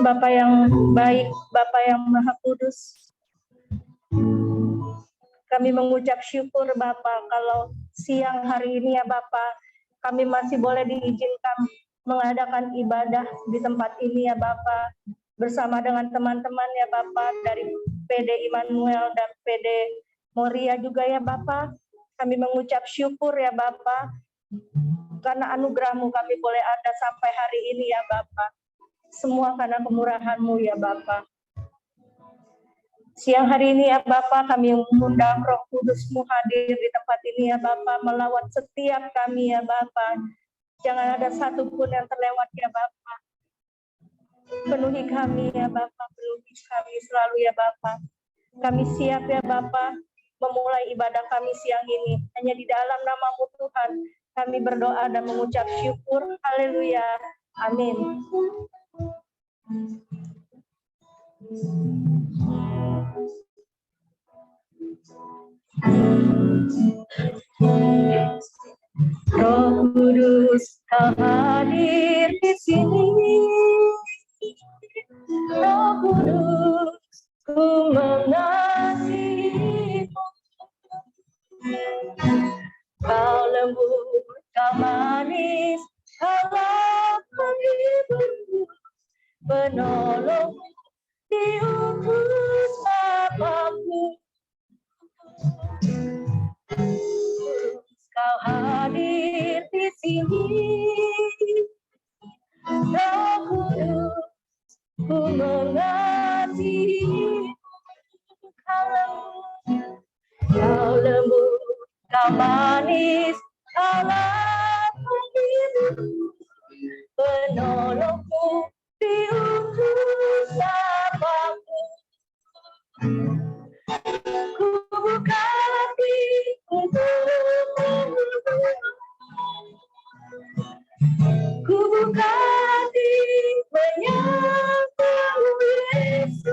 Bapa yang baik, Bapa yang Maha Kudus, kami mengucap syukur Bapa kalau siang hari ini ya Bapa, kami masih boleh diizinkan mengadakan ibadah di tempat ini ya Bapa, bersama dengan teman-teman ya Bapa dari PD Immanuel dan PD Moria juga ya Bapa. Kami mengucap syukur ya Bapa, karena anugerah-Mu kami boleh ada sampai hari ini ya Bapa. Semua karena kemurahan-Mu ya Bapa. Siang hari ini ya Bapa, kami mengundang Roh Kudus-Mu hadir di tempat ini ya Bapa, melawat setiap kami ya Bapa. Jangan ada satupun yang terlewat ya Bapa. Penuhi kami ya Bapa, penuhi kami selalu ya Bapa. Kami siap ya Bapa memulai ibadah kami siang ini. Hanya di dalam nama-Mu Tuhan kami berdoa dan mengucap syukur. Haleluya. Amin. Roh Kudus, Kau hadir di sini. Roh Kudus, ku mengasihi-Mu. Kau lembut, Kau manis, Kau penghibur, penolong diutus Bapa-Ku. Kau hadir di sini, Roh Kudus, ku mengasihi-Mu. Kau lembut, Kau manis, Kau penghibur, penolongku diutus Bapa-Ku. Ku buka hati untukmu, ku buka hati menyambut Yesus.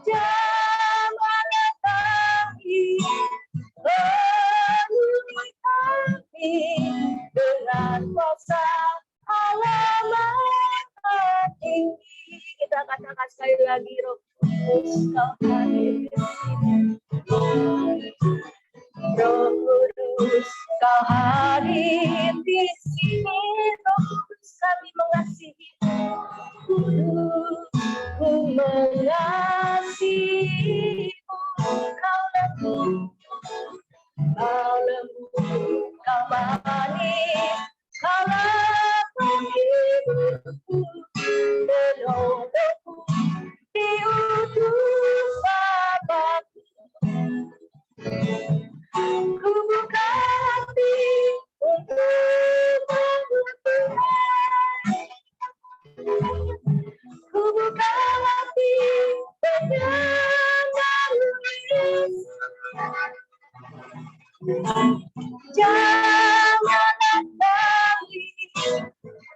Jangan datangi, penuhi kami dengan kuasa Allah tinggi. Kita katakan sekali lagi, Roh Kudus, Kau hadir di sini. Roh Kudus, Kau hadir di sini. Roh Kudus, kami mengasihi-Mu. Kudus, ku mengasihi-Mu. Kau lembut, Kau lembut, Kau manis, Kau penghibur, penolongku diutus Bapa-Ku. Ku buka hati untukmu, ku buka hati menyambut Yesus. Jangan datangi,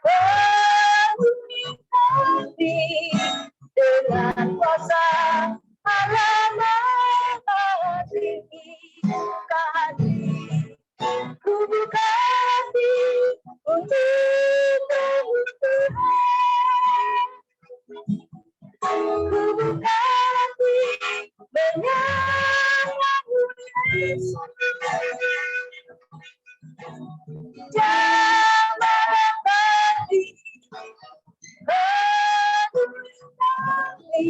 penuhi kami dengan kuasa Allah Maha Tinggi. Buka hati, ku buka hati untukmu Tuhan. Ku buka hati menyambut Yesus. Jangan datangi, penuhi kami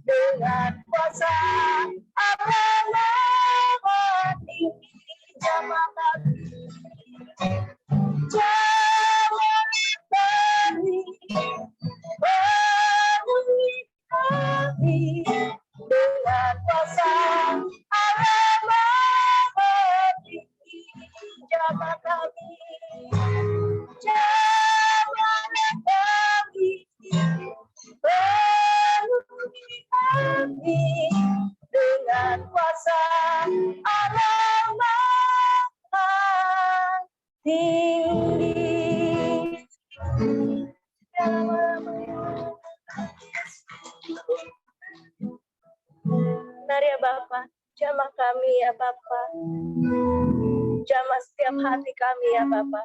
dengan kuasa Allah Maha Tinggi. Jangan datangi, penuhi kami dengan kuasa Allah Maha Tinggi. Jamah kami, jangan datangi, penuhi kami dengan kuasa Allah Maha Tinggi. Mari ya Bapa, jamah kami ya Bapa, jamah setiap hati kami ya Bapa.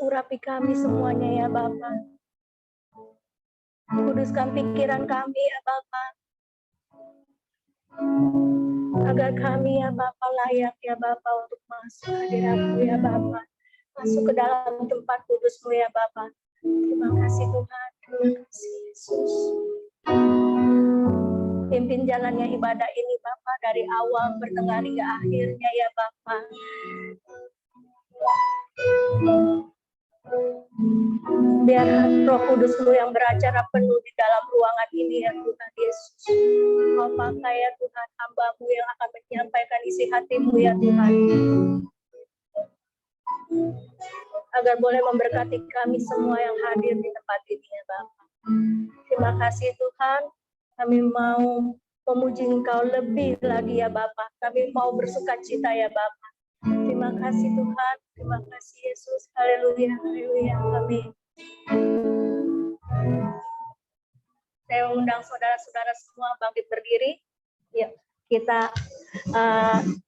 Urapi kami semuanya ya Bapa. Kuduskan pikiran kami ya Bapa. Agar kami ya Bapa layak ya Bapa untuk masuk hadirat-Mu ya Bapa. Masuk ke dalam tempat kudus-Mu ya Bapa. Terima kasih Tuhan. Terima kasih Yesus. Pimpin jalannya ibadah ini Bapa dari awal, pertengahan hingga akhirnya ya Bapa. Biar Roh Kudus-Mu yang beracara penuh di dalam ruangan ini ya Tuhan Yesus. Kau pakai ya Tuhan hamba-Mu yang akan menyampaikan isi hati-Mu ya Tuhan. Agar boleh memberkati kami semua yang hadir di tempat ini ya Bapa. Terima kasih Tuhan. Kami mau memuji Engkau lebih lagi ya Bapa. Kami mau bersuka cita ya Bapa. Terima kasih Tuhan. Terima kasih Yesus. Haleluya. Haleluya. Amin. Saya undang saudara-saudara semua bangkit berdiri. Yuk, kita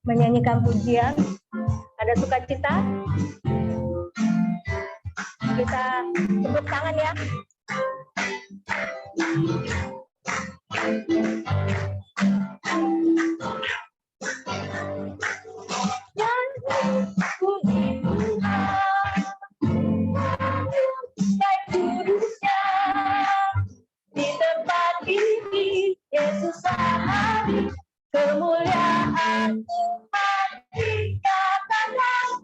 menyanyikan pujian. Ada sukacita? Kita tepuk tangan ya. Di tempat ini Yesus sehari, kemuliaan Tuhan dikatakan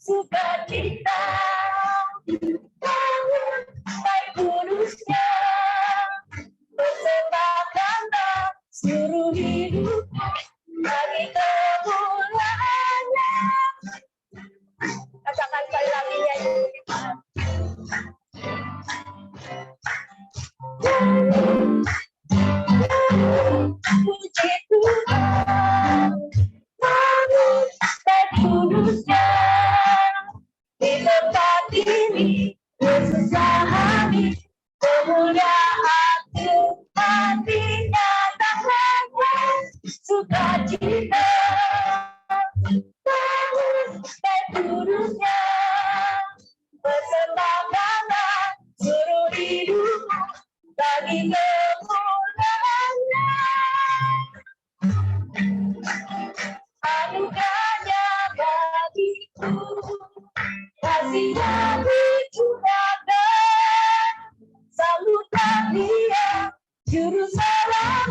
sukacita. Baik kudusnya persembahkanlah seluruh hidup bagi kemuliaannya. Katakan sekali lagi ya Tuhan. Puji Tuhan, namun baik kudusnya di tempat ini Yesus sehari, kemuliaan Tuhan dinyatakan sukacita. Namun baik kudusnya persembahkanlah seluruh hidupmu bagi kemuliaannya. Anugerahnya bagiku, kasihnya dicurahkan, sambutlah Dia juru selamat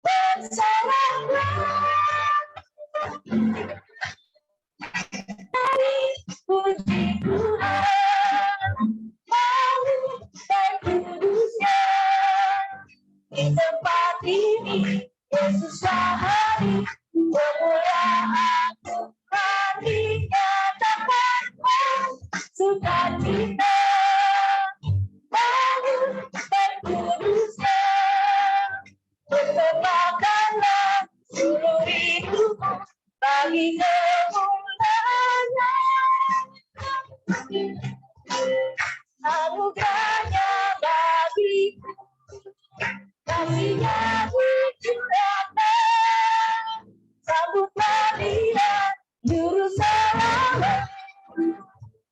bersama. Puji Tuhan, baik kudusnya di tempat ini Yesus sehari, kemuliaan Tuhan dinyatakan sukacita. Baik kudusnya persembahkanlah seluruh hidupmu bagi kemuliaannya. Anugerahnya bagiku, kasihnya dicurahkan, sambutlah Dia juru selamat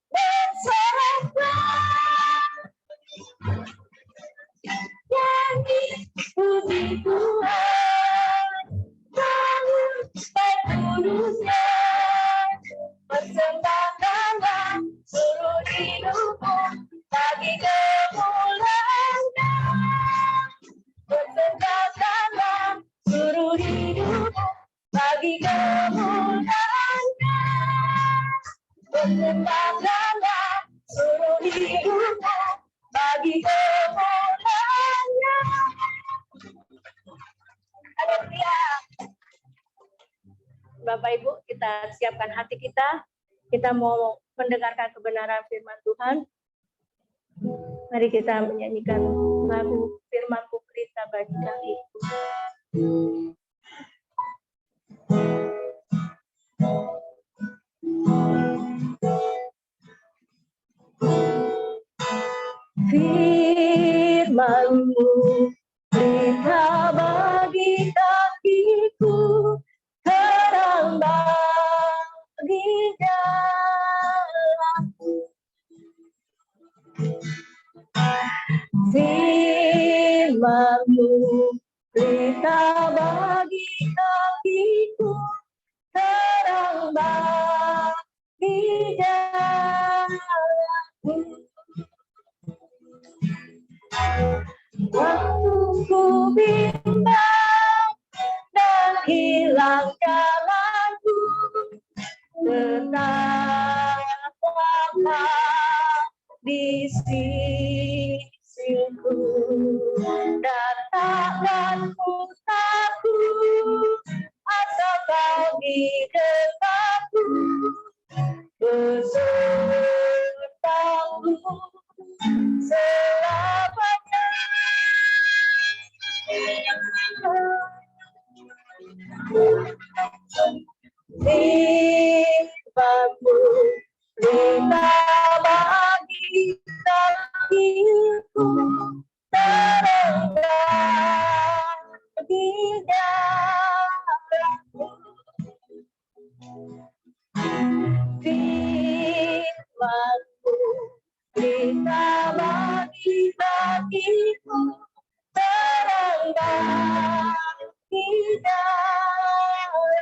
bersama. Nyanyi puji Tuhan, namun baik kudusnya persembahkanlah seluruh hidupmu bagi kemuliaannya. Persembahkanlah seluruh hidupmu bagi kemuliaannya. Persembahkanlah seluruh hidupmu bagi kemuliaannya. Haleluya. Bapak Ibu, kita siapkan hati kita. Kita mau mendengarkan kebenaran firman Tuhan. Mari kita menyanyikan lagu Firman-Mu Berita bagi kami. Firman-Mu berita bagi kakiku, terang bagi jalan. jalanmu, berita bagi kakiku, terang bagi jalanku. Waktu ku bimbang dan hilang jalanku, tetaplah di sisiku, dan takkan ku takut asal kau di dekatku, besertamu selamanya. Firman-Mu berita bagi kakiku, terang bagi jalanku. Firman-Mu berita bagi kakiku, terang bagi jalanku.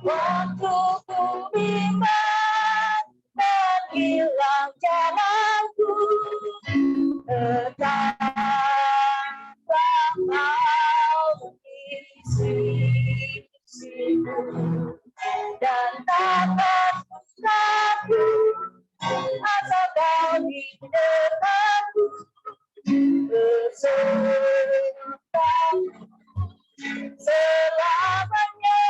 Waktu ku bimbang dan hilang jalanku, tetaplah kau di sisiku, dan takkan ku takut asal kau di dekatku, besertamu selamanya.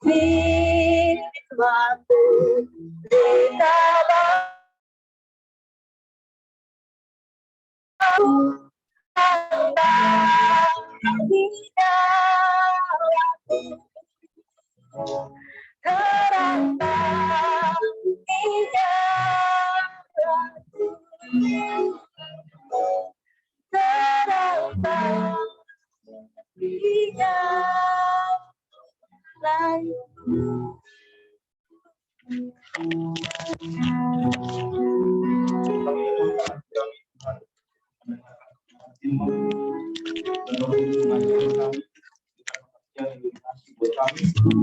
Firman-Mu berita bagi jalanku, terang bagi jalanku,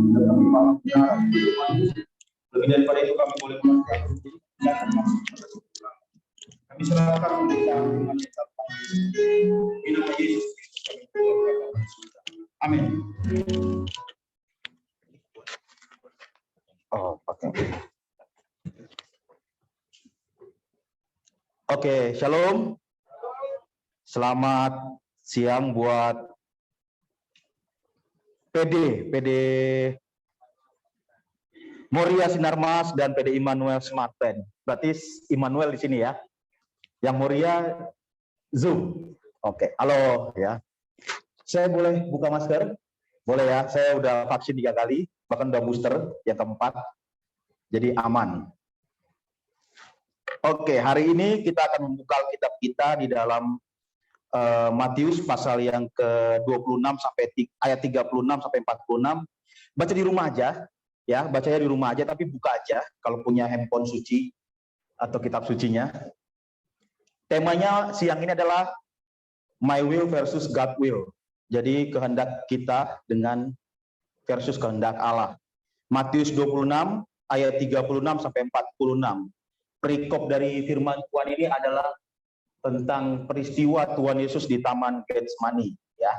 terang bagi jalanku. Lebih daripada itu kami boleh kami serahkan untuk nama Yesus. Amin. Oke, shalom. Selamat siang buat PD Moria Sinarmas dan PD Immanuel Smart Band. Berarti Immanuel di sini ya. Yang Moria Zoom. Oke, halo ya. Saya boleh buka masker? Boleh ya, saya udah vaksin 3 kali, bahkan udah booster yang keempat. Jadi aman. Oke, hari ini kita akan membuka kitab kita di dalam Matius pasal yang ke-26 sampai ayat 36 sampai 46. Baca di rumah aja, ya, bacanya di rumah aja, tapi buka aja kalau punya handphone suci atau kitab sucinya. Temanya siang ini adalah My Will versus God Will. Jadi kehendak kita dengan versus kehendak Allah. Matius 26 ayat 36 sampai 46. Perikop dari firman Tuhan ini adalah tentang peristiwa Tuhan Yesus di Taman Getsemani, ya.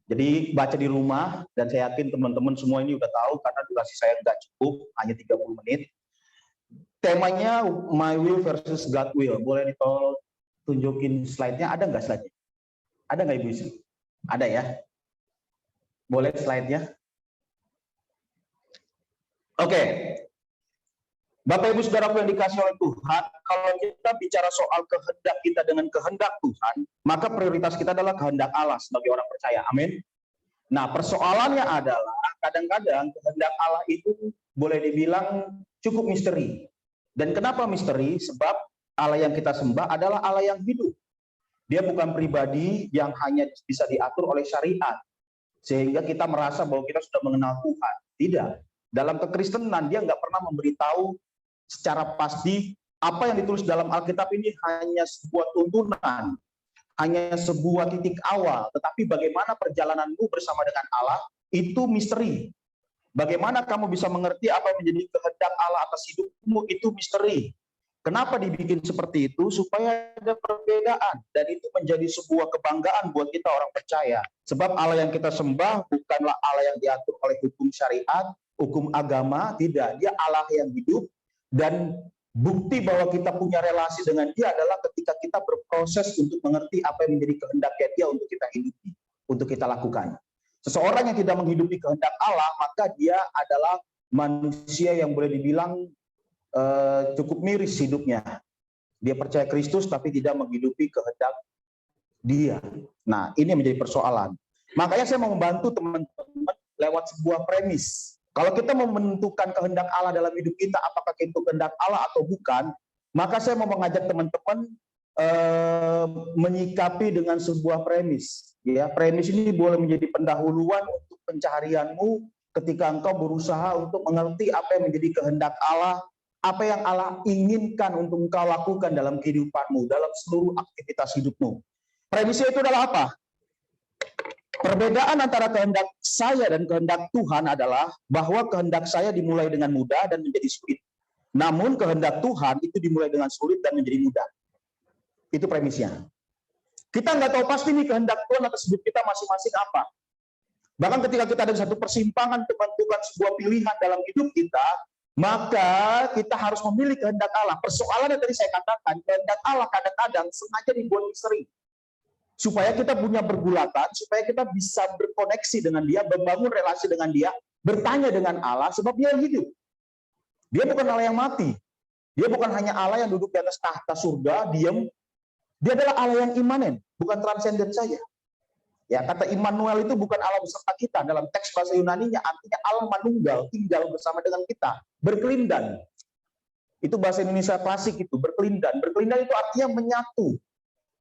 Jadi baca di rumah, dan saya yakin teman-teman semua ini udah tahu karena durasi saya nggak cukup, hanya 30 menit. Temanya My Will versus God Will. Boleh tunjukin slide-nya? Ada nggak slide-nya? Ada nggak Ibu Isi? Ada ya? Boleh slide-nya? Oke. Bapak Ibu Saudaraku yang dikasihi oleh Tuhan, kalau kita bicara soal kehendak kita dengan kehendak Tuhan, maka prioritas kita adalah kehendak Allah sebagai orang percaya. Amin. Nah, persoalannya adalah kadang-kadang kehendak Allah itu boleh dibilang cukup misteri. Dan kenapa misteri? Sebab Allah yang kita sembah adalah Allah yang hidup. Dia bukan pribadi yang hanya bisa diatur oleh syariat, sehingga kita merasa bahwa kita sudah mengenal Tuhan. Tidak. Dalam kekristenan dia nggak pernah memberitahu secara pasti apa yang ditulis dalam Alkitab ini hanya sebuah tuntunan, hanya sebuah titik awal, tetapi bagaimana perjalananmu bersama dengan Allah itu misteri. Bagaimana kamu bisa mengerti apa yang menjadi kehendak Allah atas hidupmu itu misteri. Kenapa dibikin seperti itu? Supaya ada perbedaan, dan itu menjadi sebuah kebanggaan buat kita orang percaya. Sebab Allah yang kita sembah bukanlah Allah yang diatur oleh hukum syariat, hukum agama, tidak. Dia Allah yang hidup, dan bukti bahwa kita punya relasi dengan Dia adalah ketika kita berproses untuk mengerti apa yang menjadi kehendaknya Dia untuk kita hidupi, untuk kita lakukan. Seseorang yang tidak menghidupi kehendak Allah, maka dia adalah manusia yang boleh dibilang cukup miris hidupnya. Dia percaya Kristus tapi tidak menghidupi kehendak Dia. Nah, ini yang menjadi persoalan. Makanya saya mau membantu teman-teman lewat sebuah premis. Kalau kita mau menentukan kehendak Allah dalam hidup kita, apakah itu kehendak Allah atau bukan, maka saya mau mengajak teman-teman menyikapi dengan sebuah premis. Ya, premis ini boleh menjadi pendahuluan untuk pencaharianmu ketika engkau berusaha untuk mengerti apa yang menjadi kehendak Allah, apa yang Allah inginkan untuk engkau lakukan dalam kehidupanmu, dalam seluruh aktivitas hidupmu. Premisnya itu adalah apa? Perbedaan antara kehendak saya dan kehendak Tuhan adalah bahwa kehendak saya dimulai dengan mudah dan menjadi sulit. Namun kehendak Tuhan itu dimulai dengan sulit dan menjadi mudah. Itu premisnya. Kita nggak tahu pasti nih kehendak Tuhan atas hidup kita masing-masing apa. Bahkan ketika kita ada di satu persimpangan untuk menentukan sebuah pilihan dalam hidup kita, maka kita harus memilih kehendak Allah. Persoalannya tadi saya katakan, kehendak Allah kadang-kadang sengaja dibuat misteri. Supaya kita punya pergulatan, supaya kita bisa berkoneksi dengan Dia, membangun relasi dengan Dia, bertanya dengan Allah, sebab Dia hidup. Dia bukan Allah yang mati. Dia bukan hanya Allah yang duduk di atas tahta surga, diam. Dia adalah Allah yang imanen, bukan transenden saja. Ya, kata Immanuel itu bukan Allah beserta kita. Dalam teks bahasa Yunaninya artinya Allah manunggal, tinggal bersama dengan kita, berkelindan. Itu bahasa Indonesia klasik itu, berkelindan. Berkelindan itu artinya menyatu.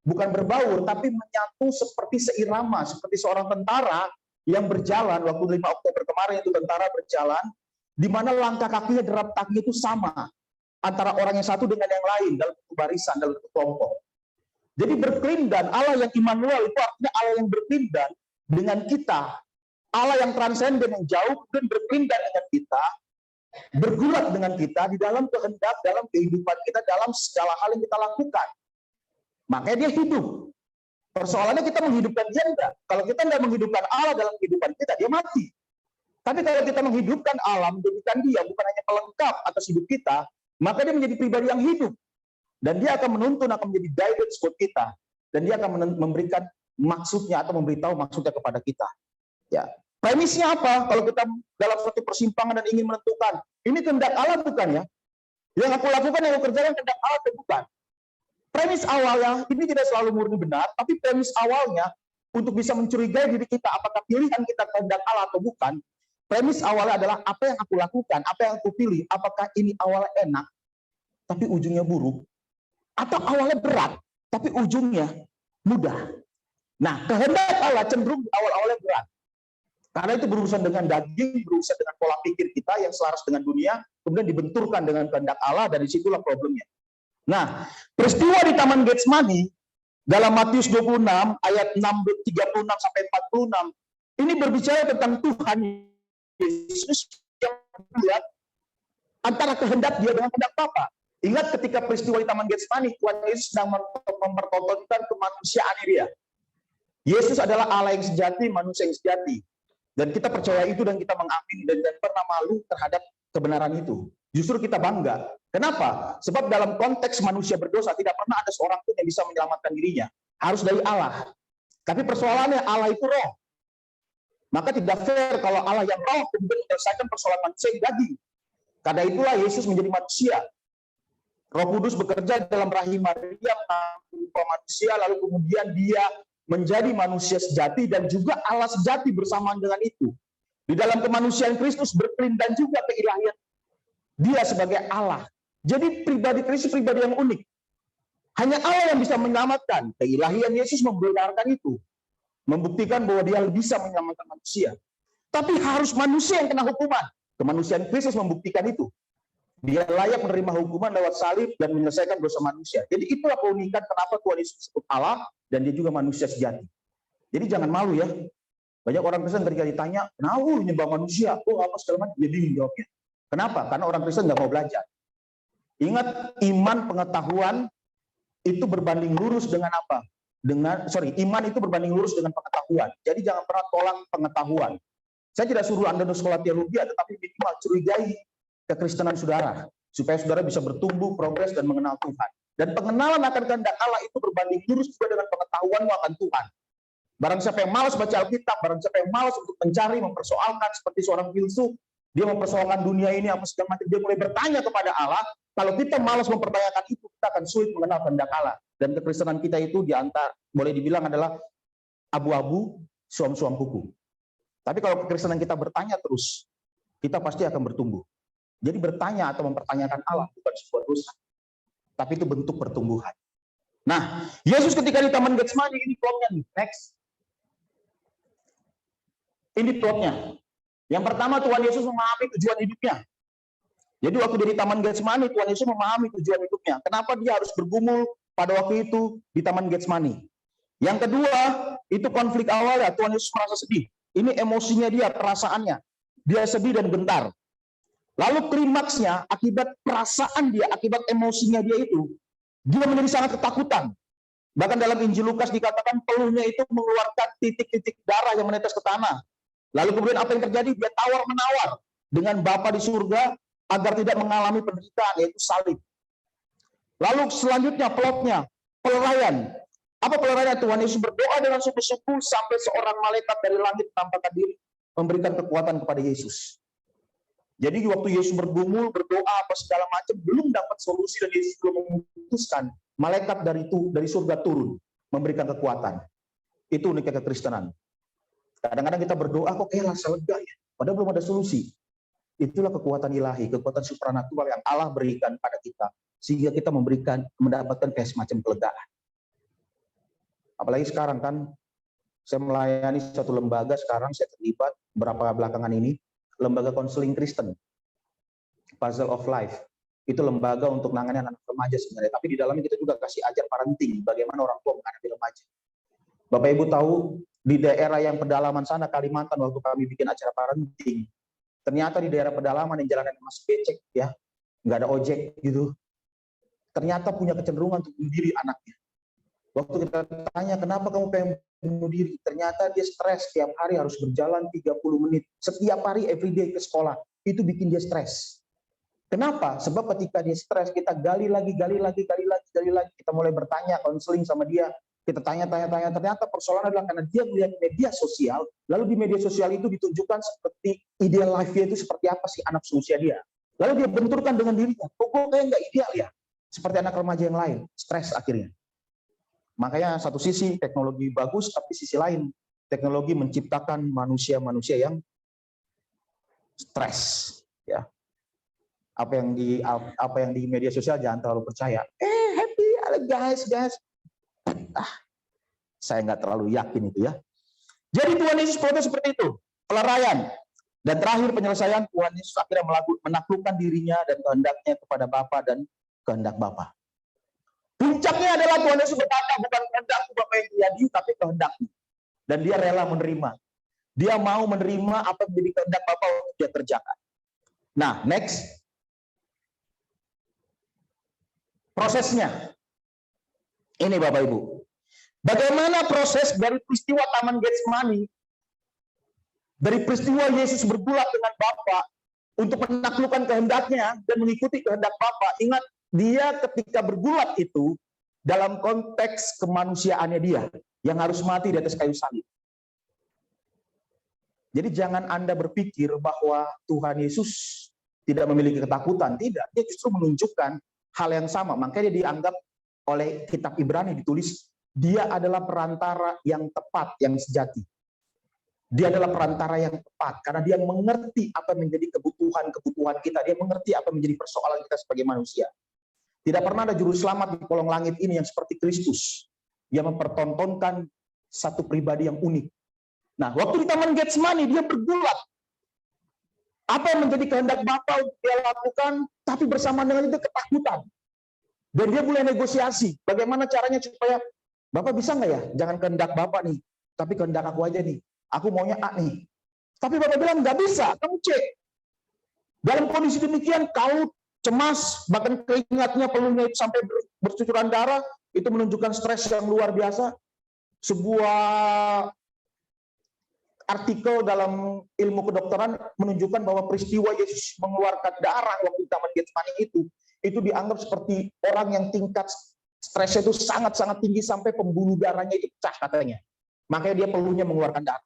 Bukan berbaur, tapi menyatu seperti seirama, seperti seorang tentara yang berjalan, waktu 5 Oktober kemarin itu tentara berjalan, di mana langkah kakinya, derap kakinya itu sama, antara orang yang satu dengan yang lain, dalam satu barisan, dalam satu kelompok. Jadi berkelindan, Allah yang Immanuel itu artinya Allah yang berkelindan dengan kita, Allah yang transenden, yang jauh, dan berkelindan dengan kita, bergulat dengan kita di dalam kehendak, dalam kehidupan kita, dalam segala hal yang kita lakukan. Makanya Dia hidup. Persoalannya kita menghidupkan Dia enggak. Kalau kita enggak menghidupkan Allah dalam kehidupan kita, Dia mati. Tapi kalau kita menghidupkan Allah, menjadikan Dia bukan hanya pelengkap atas hidup kita, maka Dia menjadi pribadi yang hidup. Dan Dia akan menuntun, akan menjadi guidance buat kita. Dan Dia akan memberikan maksudnya atau memberitahu maksudnya kepada kita. Ya. Premisnya apa? Kalau kita dalam suatu persimpangan dan ingin menentukan, ini kehendak Allah bukan ya? Yang aku lakukan, yang aku kerjakan kehendak Allah atau bukan? Premis awalnya, ini tidak selalu murni benar, tapi premis awalnya untuk bisa mencurigai diri kita, apakah pilihan kita kehendak Allah atau bukan, premis awalnya adalah apa yang aku lakukan, apa yang aku pilih, apakah ini awalnya enak, tapi ujungnya buruk, atau awalnya berat, tapi ujungnya mudah. Nah, kehendak Allah cenderung awal-awalnya berat. Karena itu berurusan dengan daging, berurusan dengan pola pikir kita yang selaras dengan dunia, kemudian dibenturkan dengan kehendak Allah, dan disitulah problemnya. Nah, peristiwa di Taman Getsemani dalam Matius 26 ayat 36 sampai 46 ini berbicara tentang Tuhan Yesus yang melihat antara kehendak Dia dengan kehendak Bapa. Ingat ketika peristiwa di Taman Getsemani, Tuhan Yesus sedang mempertontonkan kemanusiaan Dia. Yesus adalah Allah yang sejati, manusia yang sejati. Dan kita percaya itu dan kita mengakui dan pernah malu terhadap kebenaran itu. Justru kita bangga. Kenapa? Sebab dalam konteks manusia berdosa tidak pernah ada seorang pun yang bisa menyelamatkan dirinya. Harus dari Allah. Tapi persoalannya Allah itu roh. Maka tidak fair kalau Allah yang roh kemudian menyelesaikan persoalan manusia yang daging. Karena itulah Yesus menjadi manusia. Roh Kudus bekerja dalam rahim Maria berupa manusia, lalu kemudian Dia menjadi manusia sejati dan juga Allah sejati bersamaan dengan itu. Di dalam kemanusiaan Kristus berkelindan juga keilahian Dia sebagai Allah. Jadi pribadi Kristus pribadi yang unik. Hanya Allah yang bisa menyelamatkan. Keilahian Yesus membenarkan itu. Membuktikan bahwa Dia bisa menyelamatkan manusia. Tapi harus manusia yang kena hukuman. Kemanusiaan Kristus membuktikan itu. Dia layak menerima hukuman lewat salib dan menyelesaikan dosa manusia. Jadi itulah keunikan kenapa Tuhan Yesus disebut Allah dan dia juga manusia sejati. Jadi jangan malu ya. Banyak orang Kristen ketika ditanya, kenapa nyembah manusia? Oh apa segala macam? Dia bingung jawabnya. Kenapa? Karena orang Kristen nggak mau belajar. Ingat, iman pengetahuan itu berbanding lurus dengan apa? Iman itu berbanding lurus dengan pengetahuan. Jadi jangan pernah tolak pengetahuan. Saya tidak suruh Anda untuk sekolah teologi, tetapi minimal curigai kekristenan saudara, supaya saudara bisa bertumbuh, progres, dan mengenal Tuhan. Dan pengenalan akan kehendak Allah itu berbanding lurus juga dengan pengetahuanmu akan Tuhan. Barang siapa yang malas baca Alkitab, barang siapa yang malas untuk mencari, mempersoalkan seperti seorang filsuf, dia mempersoalkan dunia ini apa segala macam, dia mulai bertanya kepada Allah. Kalau kita malas mempertanyakan itu, kita akan sulit mengenal kehendak Allah. Dan kekristenan kita itu diantar, boleh dibilang adalah abu-abu, suam-suam kuku. Tapi kalau kekristenan kita bertanya terus, kita pasti akan bertumbuh. Jadi bertanya atau mempertanyakan Allah bukan sebuah dosa, tapi itu bentuk pertumbuhan. Nah, Yesus ketika di Taman Getsemani, ini plotnya nih. Next. Ini plotnya. Yang pertama, Tuhan Yesus memahami tujuan hidupnya. Jadi waktu dia di Taman Getsemani, Tuhan Yesus memahami tujuan hidupnya. Kenapa dia harus bergumul pada waktu itu di Taman Getsemani? Yang kedua, itu konflik awalnya. Tuhan Yesus merasa sedih. Ini emosinya dia, perasaannya. Dia sedih dan gentar. Lalu klimaksnya, akibat perasaan dia, akibat emosinya dia itu, dia menjadi sangat ketakutan. Bahkan dalam Injil Lukas dikatakan peluhnya itu mengeluarkan titik-titik darah yang menetes ke tanah. Lalu kemudian apa yang terjadi? Dia tawar-menawar dengan Bapa di surga agar tidak mengalami penderitaan, yaitu salib. Lalu selanjutnya plotnya, pelarayan. Apa pelarayan? Tuhan Yesus berdoa dengan sungguh-sungguh sampai seorang malaikat dari langit menampakkan diri, memberikan kekuatan kepada Yesus. Jadi waktu Yesus bergumul, berdoa apa segala macam, belum dapat solusi dan Yesus belum memutuskan, malaikat dari surga turun, memberikan kekuatan. Itu uniknya kekristenan. Kadang-kadang kita berdoa kok kayak rasa lega ya, padahal belum ada solusi. Itulah kekuatan ilahi, kekuatan supranatural yang Allah berikan pada kita, sehingga kita mendapatkan kayak semacam kelegaan. Apalagi sekarang kan, saya melayani satu lembaga sekarang, saya terlibat beberapa belakangan ini, lembaga konseling Kristen, Puzzle of Life. Itu lembaga untuk menangani anak remaja sebenarnya. Tapi di dalamnya kita juga kasih ajar parenting, bagaimana orang tua menghadapi remaja. Bapak Ibu tahu, di daerah yang pedalaman sana, Kalimantan, waktu kami bikin acara parenting, ternyata di daerah pedalaman yang jalannya masih becek, ya, nggak ada ojek gitu. Ternyata punya kecenderungan untuk bunuh diri anaknya. Waktu kita tanya, kenapa kamu pengen bunuh diri? Ternyata dia stres, setiap hari harus berjalan 30 menit. Setiap hari, everyday ke sekolah. Itu bikin dia stres. Kenapa? Sebab ketika dia stres, kita gali lagi. Kita mulai bertanya, konseling sama dia. Kita tanya. Ternyata persoalan adalah karena dia melihat media sosial, lalu di media sosial itu ditunjukkan seperti ideal life-nya itu seperti apa sih anak seusia dia. Lalu dia benturkan dengan dirinya. Kok gue kayak nggak ideal ya? Seperti anak remaja yang lain. Stres akhirnya. Makanya satu sisi teknologi bagus, tapi sisi lain teknologi menciptakan manusia-manusia yang stres. Ya, apa yang di media sosial jangan terlalu percaya. Happy guys. Saya nggak terlalu yakin itu ya. Jadi Tuhan Yesus protes seperti itu, pelaraian. Dan terakhir penyelesaian, Tuhan Yesus akhirnya menaklukkan dirinya dan kehendaknya kepada Bapa dan kehendak Bapa. Puncaknya adalah Tuhan Yesus berkata, bukan kehendakku Bapa yang terjadi, tapi kehendakmu. Dan dia rela menerima. Dia mau menerima apa yang menjadi kehendak Bapa untuk dia kerjakan. Nah, next. Prosesnya. Ini Bapak Ibu. Bagaimana proses dari peristiwa Taman Getsemani, dari peristiwa Yesus bergulat dengan Bapa untuk menaklukkan kehendaknya dan mengikuti kehendak Bapa. Ingat, dia ketika bergulat itu dalam konteks kemanusiaannya dia yang harus mati di atas kayu salib. Jadi jangan Anda berpikir bahwa Tuhan Yesus tidak memiliki ketakutan. Tidak, dia justru menunjukkan hal yang sama. Makanya dia dianggap oleh kitab Ibrani ditulis, dia adalah perantara yang tepat, yang sejati. Dia adalah perantara yang tepat, karena dia mengerti apa menjadi kebutuhan kita. Dia mengerti apa menjadi persoalan kita sebagai manusia. Tidak pernah ada juru selamat di kolong langit ini yang seperti Kristus. Dia mempertontonkan satu pribadi yang unik. Nah, waktu di Taman Getsemani, dia bergulat. Apa yang menjadi kehendak Bapa untuk dia lakukan, tapi bersama dengan itu ketakutan. Dan dia mulai negosiasi. Bagaimana caranya supaya, Bapak bisa nggak ya? Jangan kehendak Bapak nih, tapi kehendak aku aja nih. Aku maunya A nih. Tapi Bapak bilang, nggak bisa, kamu cek. Dalam kondisi demikian, kau cemas, bahkan keringatnya, peluhnya itu sampai bercucuran darah, itu menunjukkan stres yang luar biasa. Sebuah artikel dalam ilmu kedokteran menunjukkan bahwa peristiwa Yesus mengeluarkan darah waktu di Taman Getsemani itu dianggap seperti orang yang tingkat stresnya itu sangat-sangat tinggi sampai pembuluh darahnya itu pecah katanya. Makanya dia peluhnya mengeluarkan darah.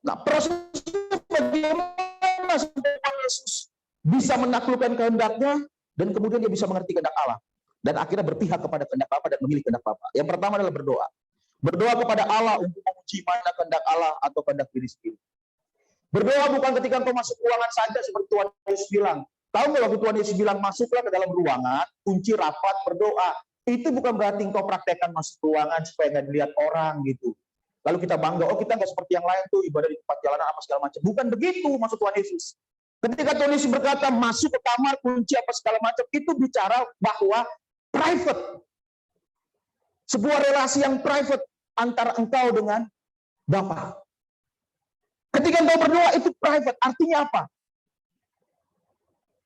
Nah, prosesnya bagaimana sampai Yesus bisa menaklukkan kehendaknya dan kemudian dia bisa mengerti kehendak Allah dan akhirnya berpihak kepada kehendak Bapa dan memilih kehendak Bapa. Yang pertama adalah berdoa. Berdoa kepada Allah untuk menguji mana kehendak Allah atau kehendak diri sendiri. Berdoa bukan ketika engkau masuk ruangan saja seperti Tuhan Yesus bilang. Tahu nggak waktu Tuhan Yesus bilang masuklah ke dalam ruangan, kunci rapat, berdoa. Itu bukan berarti engkau praktekkan masuk ruangan supaya nggak dilihat orang gitu. Lalu kita bangga, oh kita nggak seperti yang lain tuh ibadah di tempat jalanan apa segala macam. Bukan begitu maksud Tuhan Yesus. Ketika Tuhan Yesus berkata masuk ke kamar, kunci apa segala macam, itu bicara bahwa private. Sebuah relasi yang private antara engkau dengan Bapa. Ketika engkau berdoa itu private, artinya apa?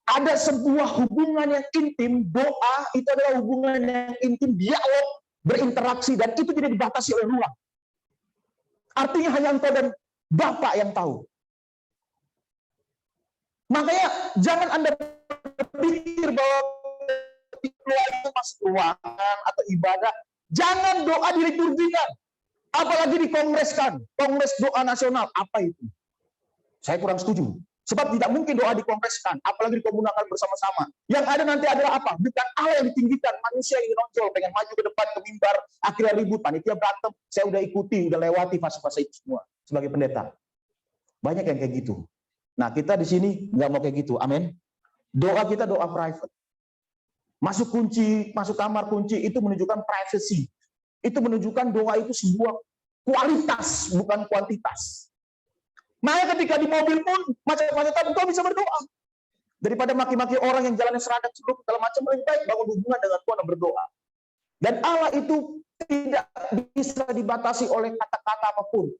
Ada sebuah hubungan yang intim, doa itu adalah hubungan yang intim, dialog, berinteraksi, dan itu tidak dibatasi oleh ruang. Artinya hanya engkau dan Bapa yang tahu. Makanya jangan Anda berpikir bahwa doa itu masuk ruangan atau ibadah. Jangan doa diliturgikan. Apalagi dikongreskan. Kongres doa nasional. Apa itu? Saya kurang setuju. Sebab tidak mungkin doa dikongreskan. Apalagi dikomunalkan bersama-sama. Yang ada nanti adalah apa? Bukan Allah yang ditinggikan. Manusia yang nonjol. Pengen maju ke depan, ke mimbar. Akhirnya ribut. Panitia berantem. Saya udah ikuti. Udah lewati fase-fase itu semua. Sebagai pendeta. Banyak yang kayak gitu. Nah kita di sini nggak mau kayak gitu. Amin. Doa kita doa private. Masuk kunci, masuk kamar kunci itu menunjukkan privacy. Itu menunjukkan doa itu sebuah kualitas, bukan kuantitas. Makanya ketika di mobil pun macam-macam engkau bisa berdoa. Daripada maki-maki orang yang jalannya serada celuk segala macam, lebih baik bangun hubungan dengan Tuhan dan berdoa. Dan Allah itu tidak bisa dibatasi oleh kata-kata apapun.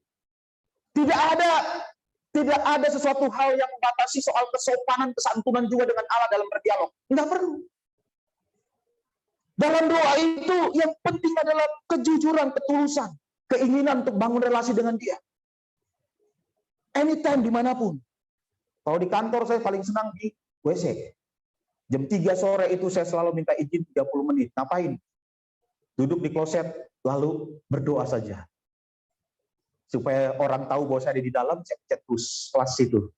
Tidak ada sesuatu hal yang membatasi soal kesopanan, kesantunan juga dengan Allah dalam berdialog. Enggak perlu. Dalam doa itu yang penting adalah kejujuran, ketulusan, keinginan untuk bangun relasi dengan Dia. Anytime, dimanapun. Kalau di kantor saya paling senang di WC. Jam 3 sore itu saya selalu minta izin 30 menit. Ngapain? Duduk di kloset, lalu berdoa saja. Supaya orang tahu bahwa saya ada di dalam, saya chat terus kelas itu.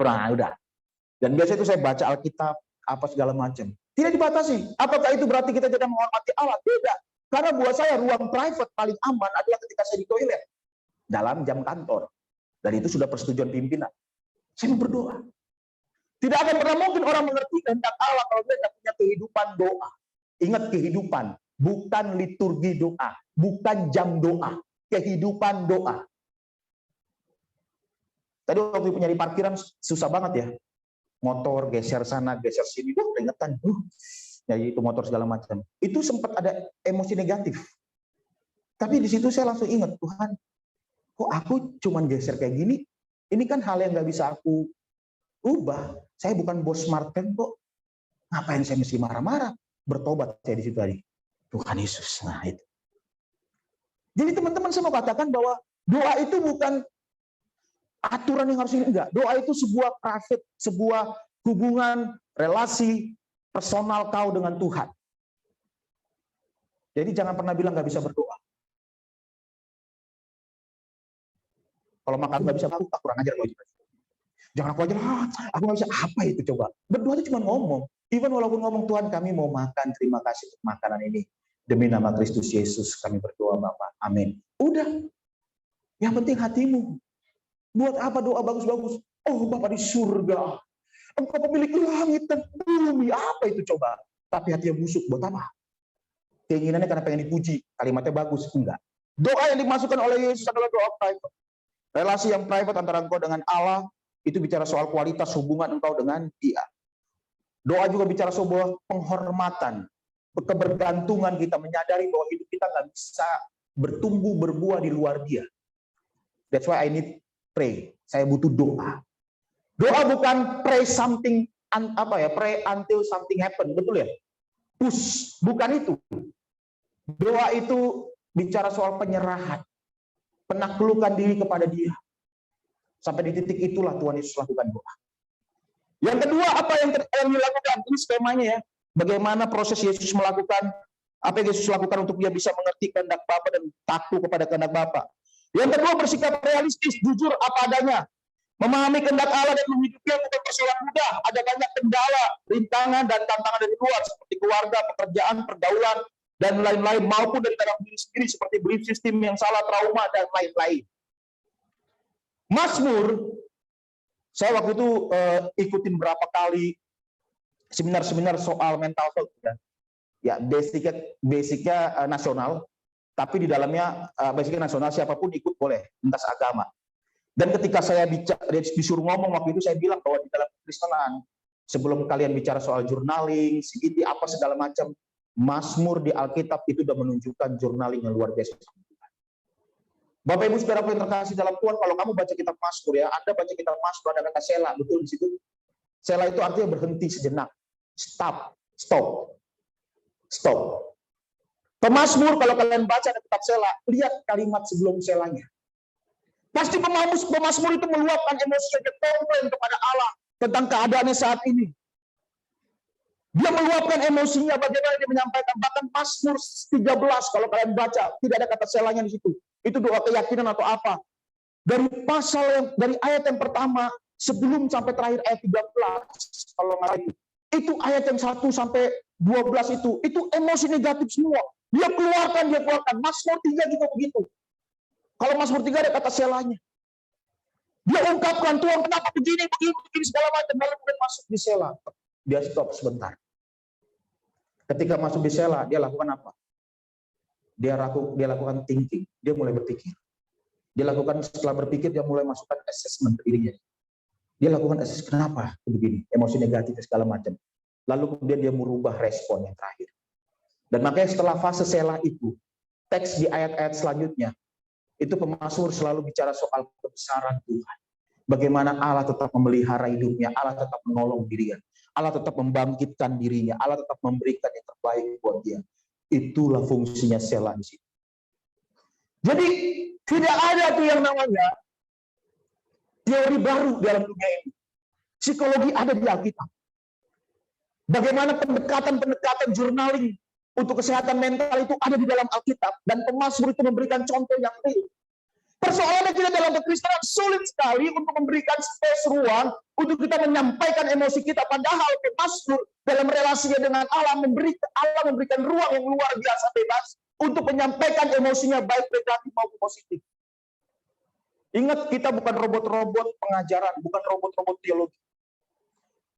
Nah, udah. Dan biasanya itu saya baca Alkitab, apa segala macam. Tidak dibatasi. Apakah itu berarti kita tidak menghormati Allah? Tidak. Karena buat saya ruang private paling aman adalah ketika saya di toilet. Dalam jam kantor. Dan itu sudah persetujuan pimpinan. Saya mau berdoa. Tidak akan pernah mungkin orang mengerti kehendak Allah kalau dia tidak punya kehidupan doa. Ingat kehidupan. Bukan liturgi doa. Bukan jam doa. Kehidupan doa. Tadi waktu punya di parkiran susah banget ya. Motor geser sana, geser sini, keringetan. Ya itu motor segala macam. Itu sempat ada emosi negatif. Tapi di situ saya langsung ingat, Tuhan, kok aku cuman geser kayak gini? Ini kan hal yang nggak bisa aku ubah. Saya bukan bos Martin kok. Ngapain saya mesti marah-marah? Bertobat saya di situ tadi. Tuhan Yesus. Nah itu. Jadi teman-teman saya mau katakan bahwa doa itu bukan aturan yang harus enggak. Doa itu sebuah private, sebuah hubungan, relasi personal kau dengan Tuhan. Jadi jangan pernah bilang nggak bisa berdoa. Kalau makan nggak bisa, aku kurang ajar loh. Jangan aku aja, aku nggak bisa. Apa itu coba? Berdoa itu cuma ngomong. Even walaupun ngomong Tuhan kami mau makan, terima kasih untuk makanan ini. Demi nama Kristus Yesus kami berdoa Bapa. Amin. Udah. Yang penting hatimu. Buat apa doa bagus-bagus? Oh Bapa di surga. Engkau pemilik langit dan bumi. Apa itu coba? Tapi hatinya busuk. Buat apa? Keinginannya karena pengen dipuji. Kalimatnya bagus. Enggak. Doa yang dimasukkan oleh Yesus adalah doa private. Relasi yang private antara engkau dengan Allah itu bicara soal kualitas hubungan engkau dengan dia. Doa juga bicara sebuah penghormatan, kebergantungan kita, menyadari bahwa hidup kita nggak bisa bertumbuh berbuah di luar dia. That's why I need pray. Saya butuh doa. Doa bukan pray something pray until something happen, betul ya? Push, bukan itu. Doa itu bicara soal penyerahan, penaklukan diri kepada dia. Sampai di titik itulah Tuhan Yesus lakukan doa. Yang kedua, apa yang dilakukan? Ini skemanya ya. Bagaimana proses Yesus melakukan, apa yang Yesus lakukan untuk dia bisa mengerti kehendak Bapa dan takluk kepada kehendak Bapa. Yang kedua, bersikap realistis, jujur apa adanya. Memahami kehendak Allah dan menghidupnya bukan persoalan mudah. Ada banyak kendala, rintangan, dan tantangan dari luar, seperti keluarga, pekerjaan, pergaulan, dan lain-lain, maupun dari dalam diri sendiri, seperti belief system yang salah, trauma, dan lain-lain. Mazmur, saya waktu itu ikutin berapa kali seminar-seminar soal mental health. Ya, basicnya nasional, tapi di dalamnya basicnya nasional, siapapun ikut boleh, lintas agama. Dan ketika saya disuruh ngomong waktu itu, saya bilang bahwa di dalam Kristenan, sebelum kalian bicara soal journaling, CBT, apa segala macam, Mazmur di Alkitab itu sudah menunjukkan journaling yang luar biasa. Bapak Ibu Saudara yang terkasih dalam Tuhan, kalau kamu baca kitab Mazmur ya, Anda baca kitab Mazmur ada kata sela, betul di situ. Sela itu artinya berhenti sejenak, stop. Pemazmur kalau kalian baca ada kitab sela, lihat kalimat sebelum selanya. Pasti pemazmur itu meluapkan emosinya, komplain kepada Allah tentang keadaannya saat ini. Dia meluapkan emosinya, bagaimana dia menyampaikan. Bahkan Mazmur 13 kalau kalian baca tidak ada kata selanya di situ. Itu doa keyakinan atau apa? Dari ayat yang pertama sebelum sampai terakhir ayat 13 kalau nggak itu ayat yang 1 sampai 12 itu emosi negatif semua. Dia keluarkan. Mazmur 3 juga begitu. Kalau Mazmur 3 ada kata selanya. Dia ungkapkan, Tuhan kenapa begini segala macam. Lalu kemudian masuk di sela. Dia stop sebentar. Ketika masuk di sela, dia lakukan apa? Dia lakukan thinking. Dia mulai berpikir. Setelah berpikir, dia mulai masukkan assessment dirinya. Dia lakukan assessment, kenapa begini? Emosi negatif segala macam. Lalu kemudian dia merubah respon yang terakhir. Dan makanya setelah fase sela itu, teks di ayat-ayat selanjutnya, itu pemazmur selalu bicara soal kebesaran Tuhan. Bagaimana Allah tetap memelihara hidupnya, Allah tetap menolong dirinya, Allah tetap membangkitkan dirinya, Allah tetap memberikan yang terbaik buat dia. Itulah fungsinya sela di situ. Jadi tidak ada tuh yang namanya teori baru dalam dunia ini. Psikologi ada di Alkitab. Bagaimana pendekatan journaling untuk kesehatan mental itu ada di dalam Alkitab, dan pemazmur itu memberikan contoh yang real. Persoalannya kita dalam kekristenan sulit sekali untuk memberikan space ruang untuk kita menyampaikan emosi kita, padahal pemazmur dalam relasinya dengan Allah memberikan ruang yang luar biasa bebas untuk menyampaikan emosinya baik negatif maupun positif. Ingat, kita bukan robot-robot pengajaran, bukan robot-robot teologi.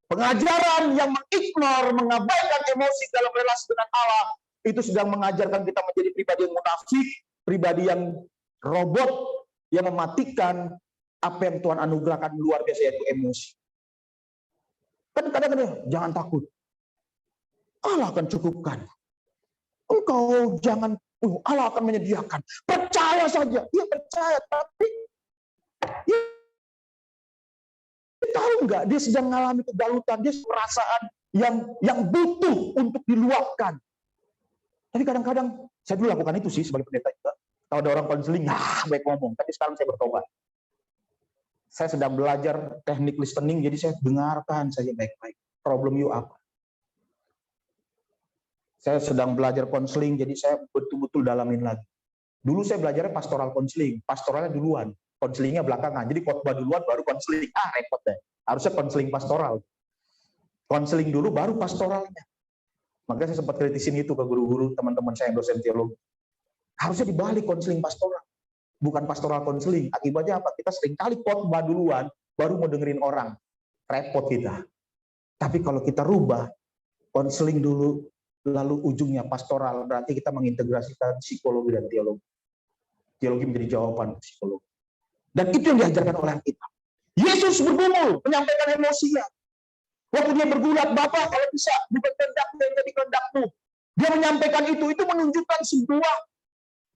Pengajaran yang mengabaikan emosi dalam relasi dengan Allah itu sedang mengajarkan kita menjadi pribadi yang munafik, pribadi yang robot, yang mematikan apa yang Tuhan anugerahkan luar biasa, yaitu emosi. Kan kadang-kadang jangan takut, Allah akan cukupkan. Engkau jangan, Allah akan menyediakan. Percaya saja, ya percaya, tapi ya, tahu nggak, dia sedang mengalami kegalutan, dia perasaan yang butuh untuk diluapkan. Tapi kadang-kadang saya dulu lakukan itu sih sebagai pendeta juga. Kalau ada orang konseling, baik ngomong. Tapi sekarang saya bertobat. Saya sedang belajar teknik listening, jadi saya dengarkan saja baik-baik. Problem you apa? Saya sedang belajar konseling, jadi saya betul-betul dalamin lagi. Dulu saya belajarnya pastoral konseling, pastoralnya duluan. Konselingnya belakangan. Jadi khotbah duluan baru konseling. Repot deh. Harusnya konseling pastoral. Konseling dulu baru pastoralnya. Makanya saya sempat kritisin itu ke guru-guru teman-teman saya yang dosen teologi. Harusnya dibalik konseling pastoral. Bukan pastoral konseling. Akibatnya apa? Kita seringkali khotbah duluan baru mau dengerin orang. Repot kita. Tapi kalau kita rubah konseling dulu lalu ujungnya pastoral, berarti kita mengintegrasikan psikologi dan teologi. Teologi menjadi jawaban psikologi. Dan itu yang diajarkan oleh Alkitab. Yesus bergumul, menyampaikan emosinya. Waktu dia bergulat, Bapa kalau bisa, bukan kehendakmu yang jadi kehendakmu. Dia menyampaikan itu menunjukkan sebuah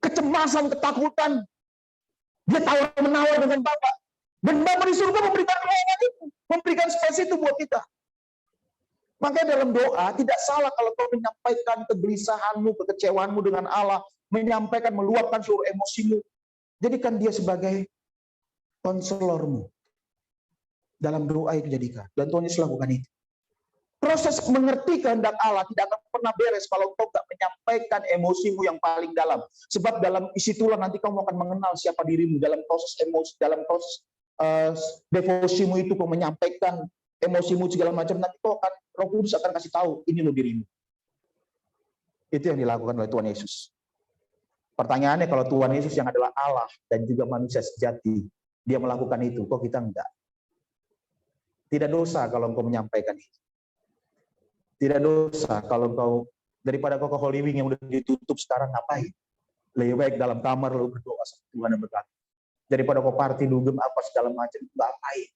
kecemasan, ketakutan. Dia tawar-menawar dengan Bapa. Dan Bapa di surga memberikan ruangan itu, memberikan space itu buat kita. Makanya dalam doa, tidak salah kalau kau menyampaikan kegelisahanmu, kekecewaanmu dengan Allah, menyampaikan, meluapkan seluruh emosimu. Jadikan dia sebagai konselormu. Dalam doa itu jadikan. Dan Tuhan Yesus lakukan itu. Proses mengerti kehendak Allah tidak akan pernah beres kalau kau tidak menyampaikan emosimu yang paling dalam. Sebab dalam isi itulah nanti kamu akan mengenal siapa dirimu. Dalam proses emosi, dalam proses devosimu itu kau menyampaikan emosimu segala macam, nanti kau akan, Roh Kudus akan kasih tahu, ini lo dirimu. Itu yang dilakukan oleh Tuhan Yesus. Pertanyaannya, kalau Tuhan Yesus yang adalah Allah dan juga manusia sejati, dia melakukan itu, kok kita enggak? Tidak dosa kalau engkau menyampaikan itu. Tidak dosa kalau engkau, daripada kau ke Holy Wing yang udah ditutup sekarang, ngapain? Lebih baik dalam kamar lo berdoa sama Tuhan dan berkata. Daripada kau party, dugem, apa segala macam, ngapain?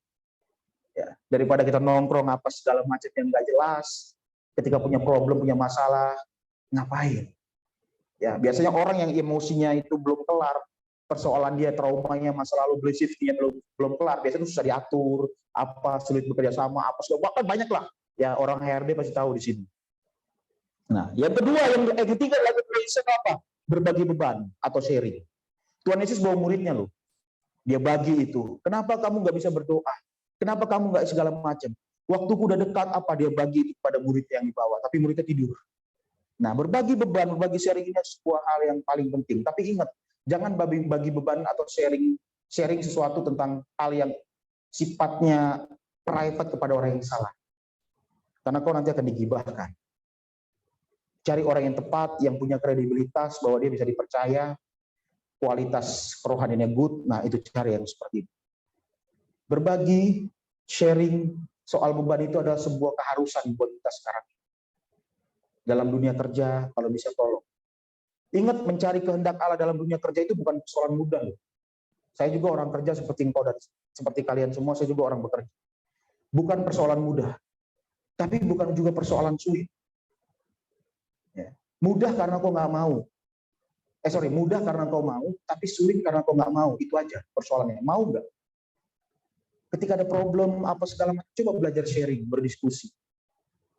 Ya, daripada kita nongkrong apa segala macam yang nggak jelas, ketika punya problem, punya masalah, ngapain? Ya, biasanya orang yang emosinya itu belum kelar, persoalan dia, traumanya, masa lalu, beli shiftnya belum kelar, biasanya itu susah diatur, apa sulit bekerja sama, apa segala, bahkan banyak lah. Ya, orang HRD pasti tahu di sini. Nah, yang kedua, yang ketiga lagi apa? Berbagi beban atau sharing. Tuhan Yesus bawa muridnya loh, dia bagi itu. Kenapa kamu nggak bisa berdoa? Kenapa kamu nggak segala macam? Waktuku udah dekat, apa dia bagi itu kepada murid yang di bawah, tapi muridnya tidur. Nah, berbagi beban, berbagi sharing ini sebuah hal yang paling penting. Tapi ingat, jangan bagi beban atau sharing sesuatu tentang hal yang sifatnya private kepada orang yang salah. Karena kau nanti akan digibahkan. Cari orang yang tepat, yang punya kredibilitas, bahwa dia bisa dipercaya, kualitas kerohaniannya good, nah itu cari yang seperti itu. Berbagi, sharing, soal beban itu adalah sebuah keharusan buat kita sekarang. Dalam dunia kerja, kalau bisa tolong. Ingat, mencari kehendak Allah dalam dunia kerja itu bukan persoalan mudah. Saya juga orang kerja seperti engkau dan seperti kalian semua, saya juga orang bekerja. Bukan persoalan mudah. Tapi bukan juga persoalan sulit. Ya. Mudah karena kau nggak mau. Mudah karena kau mau, tapi sulit karena kau nggak mau. Itu aja persoalannya. Mau nggak? Ketika ada problem, apa segala macam, coba belajar sharing, berdiskusi.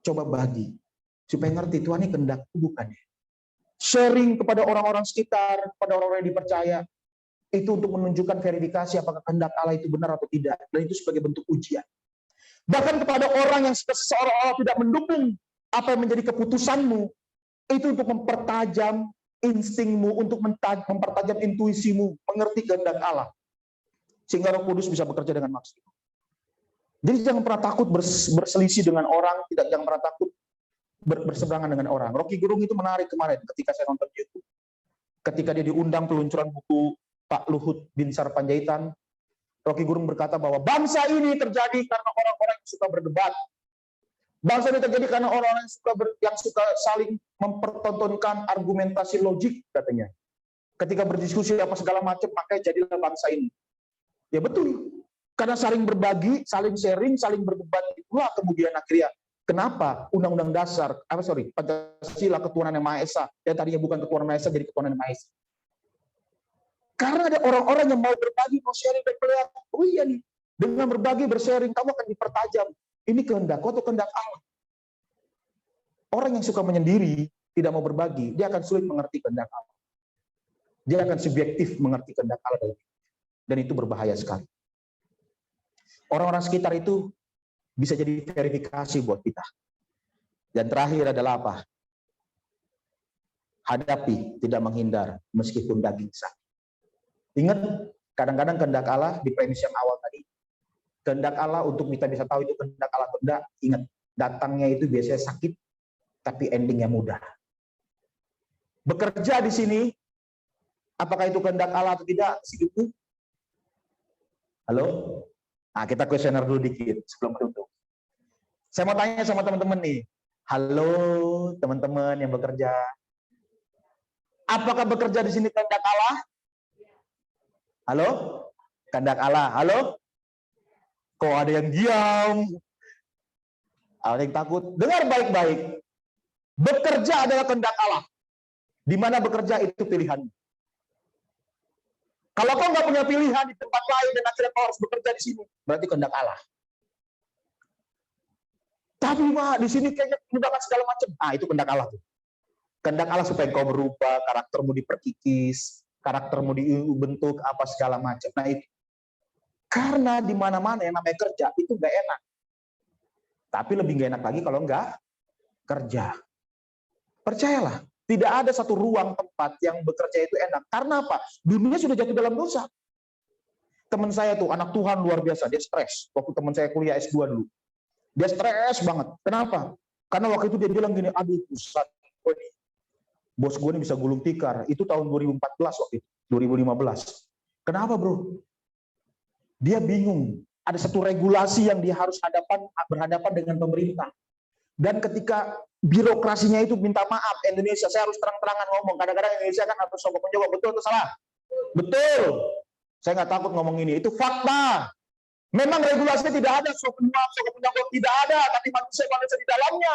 Coba bagi. Supaya ngerti, Tuhan ini kehendakku bukan ya. Sharing kepada orang-orang sekitar, kepada orang-orang yang dipercaya, itu untuk menunjukkan verifikasi apakah kehendak Allah itu benar atau tidak. Dan itu sebagai bentuk ujian. Bahkan kepada orang yang seolah-olah tidak mendukung apa yang menjadi keputusanmu, itu untuk mempertajam instingmu, untuk mempertajam intuisimu, mengerti kehendak Allah. Sehingga Roh Kudus bisa bekerja dengan maksimal. Jadi jangan pernah takut berselisih dengan orang, jangan pernah takut berseberangan dengan orang. Rocky Gerung itu menarik kemarin ketika saya nonton YouTube. Ketika dia diundang peluncuran buku Pak Luhut Binsar Panjaitan, Rocky Gerung berkata bahwa bangsa ini terjadi karena orang-orang yang suka berdebat. Bangsa ini terjadi karena orang-orang yang suka saling mempertontonkan argumentasi logik, katanya. Ketika berdiskusi apa segala macam, makanya jadilah bangsa ini. Ya betul, karena saling berbagi, saling sharing, saling berdebat, itulah kemudian akhirnya kenapa Undang-Undang Dasar, Pancasila ketuhanan yang Maha Esa, yang tadinya bukan ketuhanan Maha Esa jadi ketuhanan yang Maha Esa. Karena ada orang-orang yang mau berbagi, mau sharing dan melihat, oh iya nih, dengan berbagi, bersharing, kamu akan dipertajam. Ini kehendakku atau kehendak Allah. Orang yang suka menyendiri, tidak mau berbagi, dia akan sulit mengerti kehendak Allah. Dia akan subjektif mengerti kehendak Allah. Dan itu berbahaya sekali. Orang-orang sekitar itu bisa jadi verifikasi buat kita. Dan terakhir adalah apa? Hadapi, tidak menghindar, meskipun daging sakit. Ingat, kadang-kadang kehendak Allah di premis yang awal tadi. Kehendak Allah untuk kita bisa tahu itu kehendak Allah atau tidak. Ingat, datangnya itu biasanya sakit, tapi endingnya mudah. Bekerja di sini, apakah itu kehendak Allah atau tidak? Hidupku. Halo? Nah, kita kuesioner dulu dikit sebelum tutup. Saya mau tanya sama teman-teman nih. Halo, teman-teman yang bekerja. Apakah bekerja di sini kehendak Allah? Halo? Kehendak Allah. Halo? Kok ada yang diam? Ada yang takut? Dengar baik-baik. Bekerja adalah kehendak Allah. Di mana bekerja itu pilihan. Kalau kau nggak punya pilihan di tempat lain dan akhirnya kau harus bekerja di sini, berarti kehendak Allah. Tapi Pak, di sini kayaknya perubahan segala macam. Ah, itu kehendak Allah tuh. Kehendak Allah supaya kau berubah, karaktermu diperkikis, karaktermu dibentuk apa segala macam. Nah itu. Karena di mana-mana yang namanya kerja itu nggak enak. Tapi lebih nggak enak lagi kalau nggak kerja. Percayalah, tidak ada satu ruang tempat yang bekerja itu enak. Karena apa? Dunia sudah jatuh dalam dosa. Teman saya tuh, anak Tuhan luar biasa, dia stres. Waktu teman saya kuliah S2 dulu. Dia stres banget. Kenapa? Karena waktu itu dia bilang gini, aduh, pusat gue nih. Bos gue nih bisa gulung tikar. Itu tahun 2014 waktu itu, 2015. Kenapa bro? Dia bingung. Ada satu regulasi yang dia harus berhadapan dengan pemerintah. Dan ketika birokrasinya itu minta maaf, Indonesia, saya harus terang-terangan ngomong. Kadang-kadang Indonesia kan harus sogok menjawab, betul atau salah? Betul. Saya nggak takut ngomong ini. Itu fakta. Memang regulasinya tidak ada, sogok menjawab tidak ada, tapi manusia di dalamnya.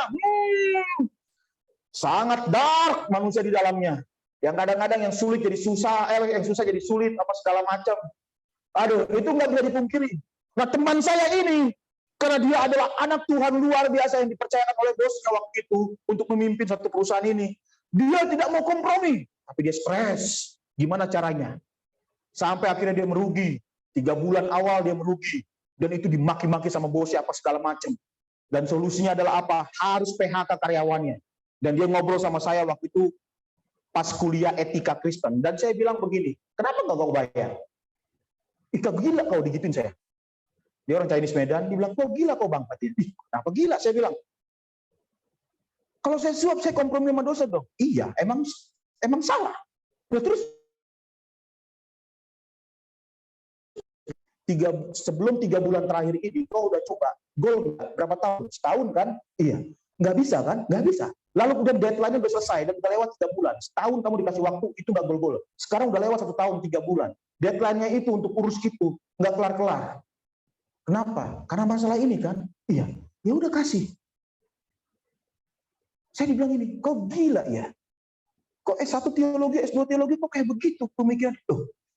Sangat dark manusia di dalamnya. Yang kadang-kadang yang sulit jadi susah, yang susah jadi sulit, apa segala macam. Aduh, itu nggak bisa dipungkiri. Nah, teman saya ini, karena dia adalah anak Tuhan luar biasa yang dipercayakan oleh bosnya waktu itu untuk memimpin satu perusahaan ini. Dia tidak mau kompromi, tapi dia stres. Gimana caranya? Sampai akhirnya dia merugi. 3 bulan awal dia merugi. Dan itu dimaki-maki sama bosnya apa segala macam. Dan solusinya adalah apa? Harus PHK karyawannya. Dan dia ngobrol sama saya waktu itu pas kuliah etika Kristen. Dan saya bilang begini, kenapa nggak kau bayar? Ika gila kau digituin saya. Dia orang Chinese Medan, dia bilang, kok gila kau bang? Kenapa gila? Saya bilang, kalau saya suap, saya kompromi sama dosa dong. Iya, emang salah. Nah, terus sebelum 3 bulan terakhir ini, kau udah coba gol berapa tahun? Setahun kan? Iya. Nggak bisa kan? Nggak bisa. Lalu kemudian deadline-nya udah selesai dan udah lewat 3 bulan. Setahun kamu dikasih waktu, itu nggak gol-gol. Sekarang udah lewat 1 tahun, 3 bulan. Deadline-nya itu untuk urus itu, nggak kelar-kelar. Kenapa? Karena masalah ini kan? Iya. Ya udah kasih. Saya dibilang ini, kok gila ya? Kok S1 teologi, S2 teologi kok kayak begitu pemikiran?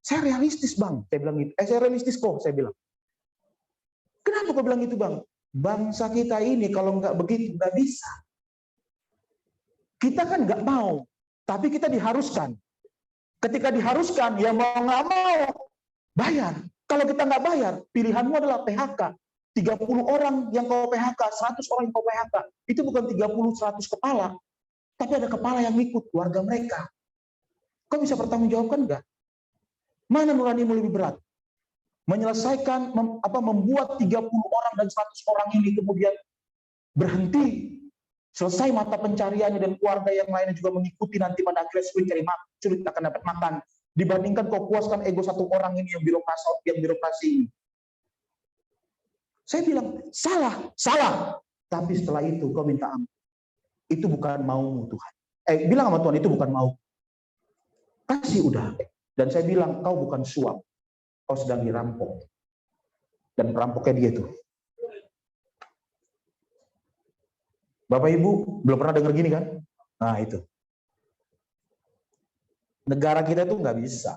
Saya realistis bang, saya bilang gitu. Saya realistis kok, saya bilang. Kenapa kau bilang gitu bang? Bangsa kita ini kalau nggak begitu nggak bisa. Kita kan nggak mau, tapi kita diharuskan. Ketika diharuskan, ya mau nggak mau bayar. Kalau kita nggak bayar, pilihanmu adalah PHK. 30 orang yang kau PHK, 100 orang yang kau PHK. Itu bukan 30-100 kepala, tapi ada kepala yang ikut, keluarga mereka. Kau bisa bertanggungjawabkan nggak? Mana nuranimu lebih berat? Menyelesaikan, membuat 30 orang dan 100 orang ini kemudian berhenti, selesai mata pencariannya dan keluarga yang lainnya juga mengikuti, nanti pada akhirnya sulit akan dapat makan, dibandingkan kau puaskan ego 1 orang ini yang birokrasi ini. Saya bilang, salah. Tapi setelah itu kau minta ampun. Itu bukan maumu Tuhan. Bilang sama Tuhan, itu bukan mau. Kasih udah. Dan saya bilang, kau bukan suap. Kau sedang dirampok. Dan perampoknya dia tuh. Bapak Ibu, belum pernah dengar gini kan? Nah itu. Negara kita tuh nggak bisa.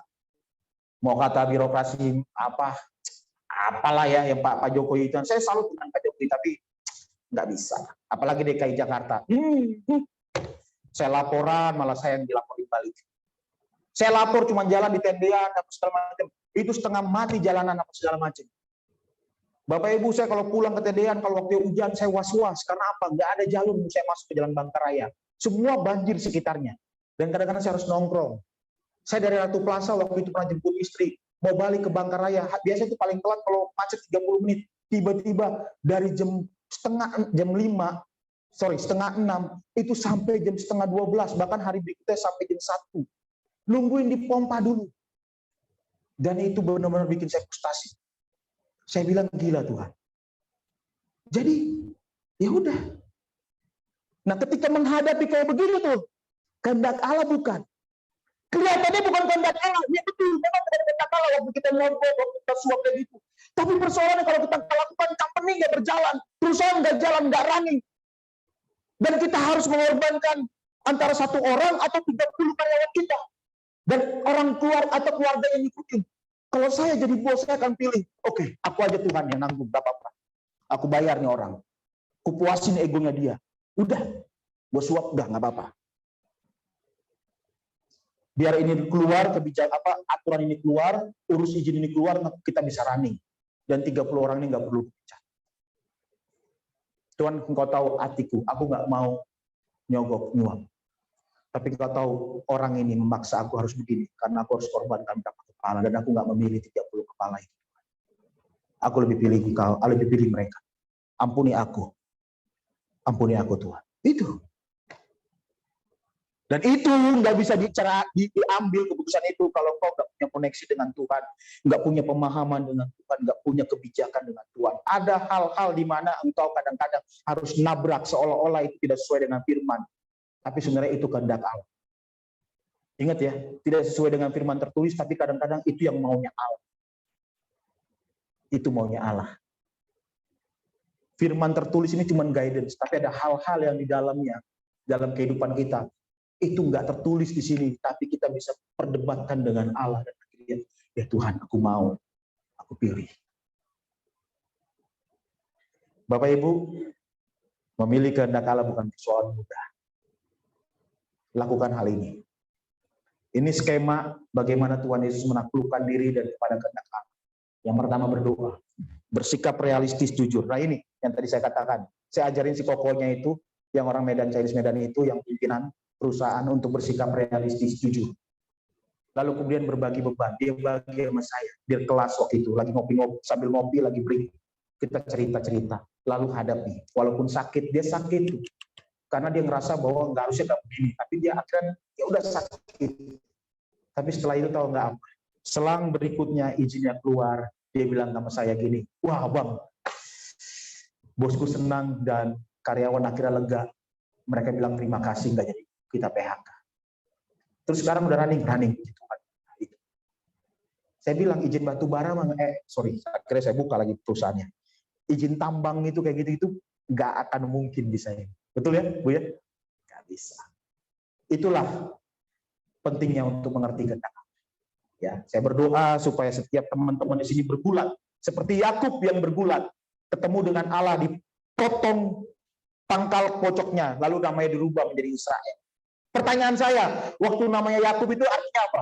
Mau kata birokrasi apalah ya yang Pak Jokowi itu. Saya salut dengan Pak Jokowi, tapi nggak bisa. Apalagi DKI Jakarta. Saya laporan, malah saya yang dilaporin balik. Saya lapor cuma jalan di tendean, apa segala macam. Itu setengah mati jalanan, apa segala macam. Bapak Ibu, saya kalau pulang ke tendean, kalau waktu hujan, saya was-was. Karena apa? Nggak ada jalur saya masuk ke Jalan Bangkaraya. Semua banjir sekitarnya. Dan kadang-kadang saya harus nongkrong. Saya dari Ratu Plaza waktu itu pernah jemput istri. Mau balik ke Bangkaraya. Biasanya itu paling telat kalau macet 30 menit. Tiba-tiba dari setengah 6, itu sampai jam setengah 12. Bahkan hari berikutnya sampai jam 1. Nungguin di pompa dulu. Dan itu benar-benar bikin saya frustasi. Saya bilang gila Tuhan. Jadi ya udah. Nah ketika menghadapi kayak begitu tuh, kehendak Allah bukan. Kelihatannya bukan kehendak Allah. Ya betul, memang bukan kehendak Allah waktu kita ngobrol, waktu kita suap kayak gitu. Tapi persoalannya kalau kita lakukan company nggak berjalan, perusahaan nggak jalan, nggak running. Dan kita harus mengorbankan antara 1 orang atau 30 karyawan kita. Dan orang keluar atau keluarga yang ikutin. Kalau saya jadi bos, saya akan pilih, oke, aku aja Tuhan yang nanggung, gak apa-apa. Aku bayar nih orang. Aku puasin egonya dia. Udah, gue suap, udah gak apa-apa. Biar ini keluar, kebijakan aturan ini keluar, urus izin ini keluar, kita bisa running. Dan 30 orang ini gak perlu bicara. Tuhan, engkau tahu hatiku, aku gak mau nyogok, nyuap. Tapi engkau tahu orang ini memaksa aku harus begini, karena aku harus korbankan berapa kepala, dan aku nggak memilih 30 kepala itu. Aku lebih pilih engkau, lebih pilih mereka. Ampuni aku Tuhan. Itu. Dan itu nggak bisa diambil keputusan itu kalau engkau nggak punya koneksi dengan Tuhan, nggak punya pemahaman dengan Tuhan, nggak punya kebijakan dengan Tuhan. Ada hal-hal di mana engkau kadang-kadang harus nabrak seolah-olah itu tidak sesuai dengan firman. Tapi sebenarnya itu kehendak Allah. Ingat ya, tidak sesuai dengan firman tertulis, tapi kadang-kadang itu yang maunya Allah. Itu maunya Allah. Firman tertulis ini cuma guidance, tapi ada hal-hal yang di dalamnya, dalam kehidupan kita, itu nggak tertulis di sini, tapi kita bisa perdebatkan dengan Allah. Dan akhirnya, ya Tuhan, aku mau, aku pilih. Bapak Ibu, memilih kehendak Allah bukan persoalan mudah. Lakukan hal ini. Ini skema bagaimana Tuhan Yesus menaklukkan diri dan kepada kehendak Allah. Yang pertama berdoa, bersikap realistis jujur. Nah ini yang tadi saya katakan. Saya ajarin si kokonya itu, yang orang Medan, Chinese Medan itu, yang pimpinan perusahaan untuk bersikap realistis jujur. Lalu kemudian berbagi beban. Dia bagi sama saya. Dia kelas waktu itu, lagi ngopi-ngopi, sambil ngopi, lagi break. Kita cerita-cerita. Lalu hadapi. Walaupun sakit, dia sakit. Karena dia ngerasa bahwa nggak harusnya nggak begini, tapi dia akan ya udah sakit. Tapi setelah itu tahu nggak apa? Selang berikutnya izinnya keluar, dia bilang sama saya gini, wah bang, bosku senang dan karyawan akhirnya lega. Mereka bilang terima kasih nggak jadi kita PHK. Terus sekarang udah running. Saya bilang izin batu bara, akhirnya saya buka lagi perusahaannya. Izin tambang itu kayak gitu nggak akan mungkin bisa ini. Betul ya, Bu ya? Nggak bisa. Itulah pentingnya untuk mengerti kehendak. Ya, saya berdoa supaya setiap teman-teman di sini bergulat seperti Yakub yang bergulat, ketemu dengan Allah, dipotong pangkal pocoknya, lalu namanya dirubah menjadi Israel. Pertanyaan saya, waktu namanya Yakub itu artinya apa?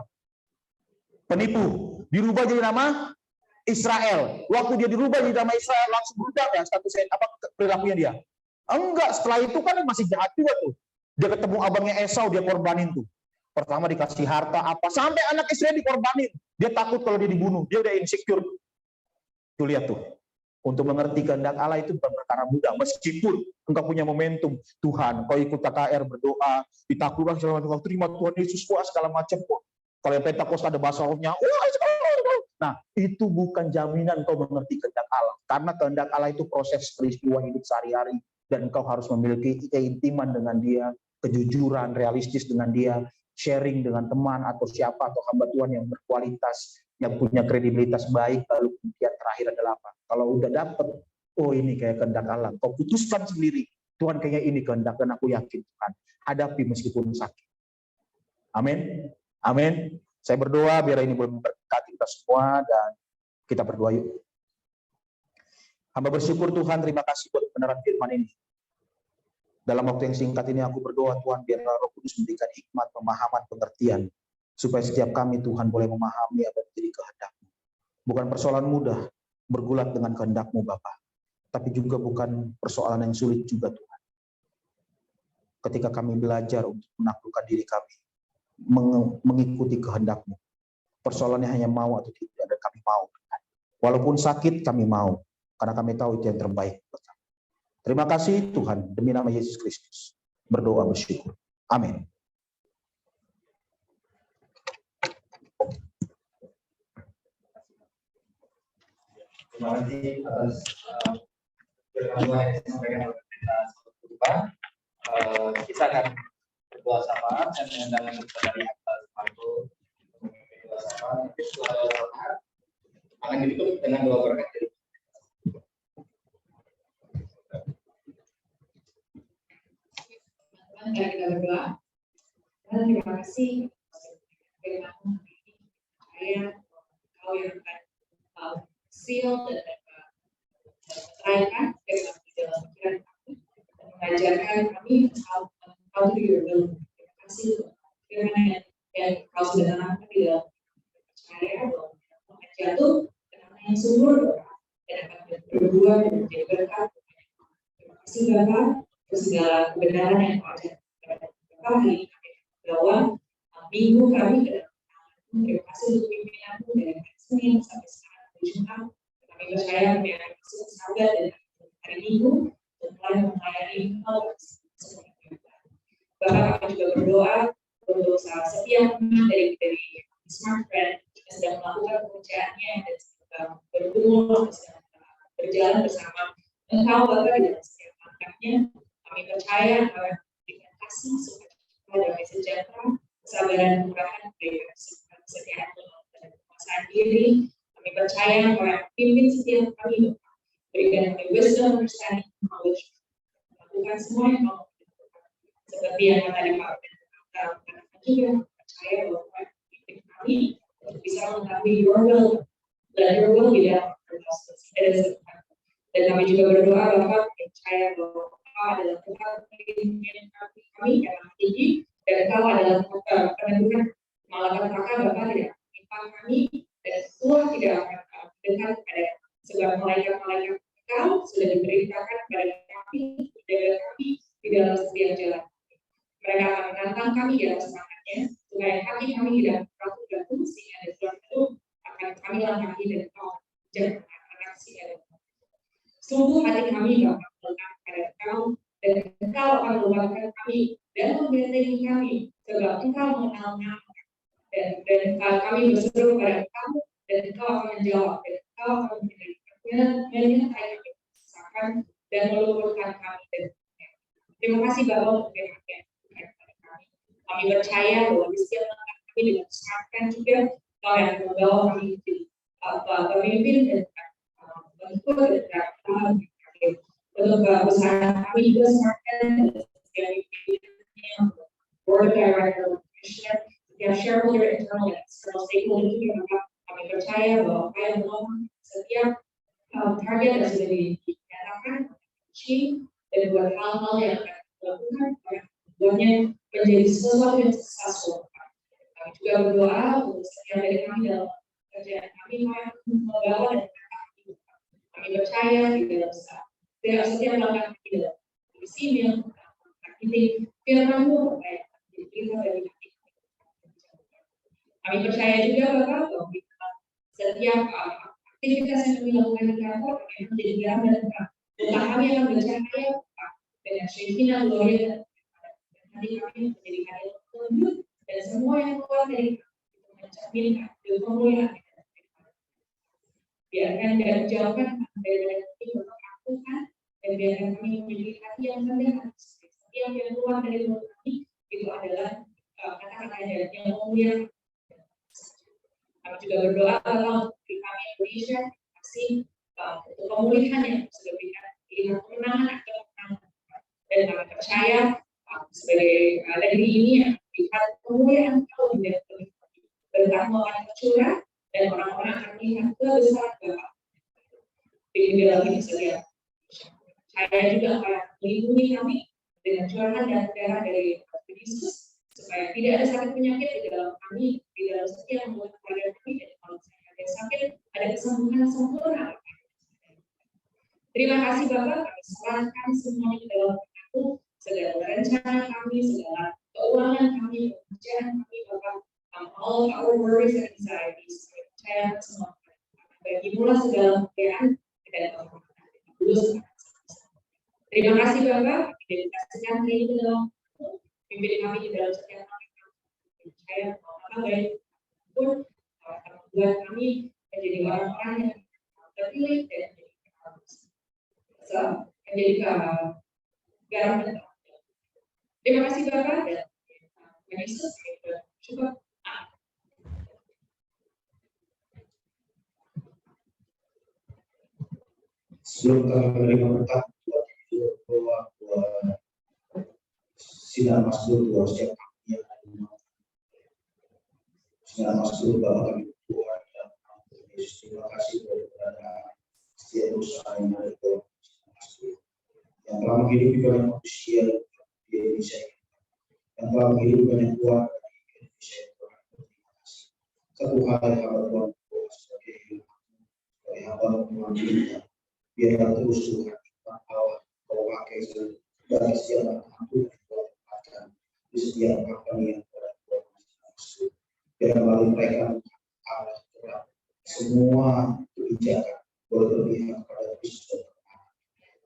Penipu. Dirubah jadi nama Israel. Waktu dia dirubah jadi nama Israel, langsung berubah ya statusnya, apa perilakunya dia? Enggak, setelah itu kan masih jahat juga tuh. Dia ketemu abangnya Esau, dia korbanin tuh. Pertama dikasih harta apa, sampai anak istrinya dikorbanin. Dia takut kalau dia dibunuh, dia udah insecure. Tuh lihat tuh. Untuk mengerti kehendak Allah itu bukan perkara mudah. Meskipun engkau punya momentum, Tuhan, kau ikut KKR berdoa, ditaklukkan segala macam, terima Tuhan Yesus, wah segala macam kok. Kalau yang Pentakosta ada bahasa rohnya, nah itu bukan jaminan kau mengerti kehendak Allah. Karena kehendak Allah itu proses peristiwa hidup sehari-hari. Dan engkau harus memiliki keintiman dengan dia, kejujuran, realistis dengan dia, sharing dengan teman atau siapa atau hamba Tuhan yang berkualitas, yang punya kredibilitas baik. Lalu kemudian terakhir adalah apa? Kalau udah dapet, oh ini kayak kehendak Allah, kau putuskan sendiri, Tuhan kayaknya ini kehendak, dan aku yakin Tuhan, hadapi meskipun sakit. Amin. Amin. Saya berdoa biar ini boleh memberkati kita semua, dan kita berdoa yuk. Hamba bersyukur Tuhan, terima kasih buat kebenaran firman ini. Dalam waktu yang singkat ini aku berdoa Tuhan, biar Roh Kudus memberikan hikmat, pemahaman, pengertian, supaya setiap kami Tuhan boleh memahami apa yang menjadi kehendak-Mu. Bukan persoalan mudah bergulat dengan kehendak-Mu Bapa, tapi juga bukan persoalan yang sulit juga Tuhan. Ketika kami belajar untuk menaklukkan diri kami, mengikuti kehendak-Mu, persoalannya hanya mau atau tidak, dan kami mau. Walaupun sakit kami mau, karena kami tahu itu yang terbaik buat kami. Terima kasih Tuhan, demi nama Yesus Kristus. Berdoa bersyukur. Amin. Terima kasih atas firman yang disampaikan oleh kita berupa. Kita akan berdoa sama dan mengendangan dari atas Marco berdoa sama. Akan ditutup dengan doa berkat. Mari kita berdoa. Tuhan, terima kasih firman-Mu hari ini. Saya Kau yang akan seal dan menerangkan firman di dalam pikiran kami dan mengajarkan kami how to do your will. Terima kasih firman yang Kau sudah tanamkan di dalam percaya bahwa akan jatuh ke tanah yang subur dan akan berbuah dan menjadi berkat. Terima kasih Bapak untuk segala kebenaran yang Kau ajarkan kepada Bapak hari ini. Bahwa minggu kami ke depan. Terima kasih untuk pimpinanmu dari hari Senin sampai sekarang hari Jumat. Kami percaya kami akan masuk sabar dan hari Minggu untuk mulai melayani Engkau semua yang Bapak, kami juga berdoa untuk setiap dari Smart Friend yang sedang melakukan pekerjaannya dan sedang bergumul, sedang berjalan bersama Engkau Bapak di dalam setiap langkahnya. Kami percaya bahwa dengan kasih sukacita damai sejahtera, kesabaran, kemurahan, kesetiaan dan kekuasaan diri. Kami percaya bahwa pimpin setiap kami, berikan kami wisdom, understanding, knowledge, lakukan semua yang mau seperti yang tadi Pak juga percaya bahwa pimpin kami untuk bisa mengetahui your will dan your will di dalam dan kami juga berdoa Bapak percaya bahwa Kau adalah Tuhan pimpinan kami yang tinggi dan Kau adalah penentukan malaikat neraka Bapak tidak menimpa kami dan Tuhan tidak akan dekat pada sebab malaikat-malaikat Kau sudah diberitakan kepada kami menjaga kami di dalam setiap jalan. Mereka akan menantang kami di dalam semangatnya supaya kami tidak terjatuh sehingga ada Tuhan itu akan kami langkahi dan Kau jangan anak sehingga sungguh hati kami Bapak melekat pada Kau dan Engkau akan melupakan kami dan membentengi kami sebab Engkau mengenal nama dan kami berseru kepada Engkau dan Engkau akan menjawab dan Engkau akan menyertai kami menyesatkan dan meluluhkan kami dan terima kasih Bapak untuk firman-Nya kepada kami. Kami percaya bahwa di setiap langkah kami dipersiapkan juga Kau yang membawa kami menjadi pemimpin dan untuk perusahaan kami juga semakin board director, commissioner, setiap shareholder, internal dan external stakeholder juga kami percaya bahwa kalian belum setiap target yang sudah dinyatakan, achieve dan buat hal-hal yang akan dilakukan, buatnya menjadi sesuatu yang successful. Kami juga berdoa untuk setiap dari kami dalam pekerjaan kami membawa dan kami percaya di dalam setiap langkah kami dalam misi yang ini firman-Mu supaya kita dari kami percaya juga Bapak bahwa setiap aktivitas yang kami lakukan di kantor akan menjadi terang dan terang. Dan kami akan bercahaya dengan Syekina Gloria dan nanti kami menjadikan yang tunjuk dan semua yang keluar dari kami mencerminkan kemuliaan. Biarkan dan jauhkan dari kami melakukan dan biarkan kami memiliki hati yang rendah. Setiap yang keluar dari mulut kami itu adalah kata-kata yang memuliakan. Kami juga berdoa untuk kami Indonesia, kasih untuk pemulihan yang sudah berikan lihat kemenangan atau kemenangan. Dan kami percaya sebagai negeri ini yang melihat kemuliaan Kau menjadi berkat akan tercurah dan orang-orang akan melihat kebesaran Bapa di dalam hidup setiap. Saya juga akan melindungi kami dengan curahan dan darah dari Yesus supaya tidak ada sakit penyakit di dalam kami, di dalam setiap anggota keluarga kami, dan kalau saya ada sakit, ada kesembuhan sempurna. Terima kasih Bapak, kami serahkan semuanya ke dalam aku, segala rencana kami, segala keuangan kami, pekerjaan kami, Bapak, all our worries and anxieties, kami percaya semua. Bagi mula segala kemuliaan dan kehormatan. Terima kasih Bapak, dedikasikan hari ini dalam pimpin kami di dalam setiap kami. Percaya bahwa baik pun membuat kami menjadi orang-orang yang terpilih dan menjadi garam dan terang. Terima kasih Bapak dan Yesus cukup. Sebelum kami menerima berkat buat Sinar Masjid Tuhan setiap kami yang ada di rumah. Sinar Masjid Bapak kami Tuhan dan Yesus, terima kasih kepada setiap usaha yang ada di Tuhan yang telah menghidupi banyak manusia di Indonesia, yang telah menghidupi banyak keluarga di Indonesia. Terima kasih. Satu hal yang hamba Tuhan sebagai hamba Tuhan kita, biarlah terus Tuhan Allah kau pakai sebagai setiap mampu dan di setiap apa yang Tuhan maksud. Biar melalui mereka Allah Tuhan semua kebijakan boleh berpihak kepada Kristus.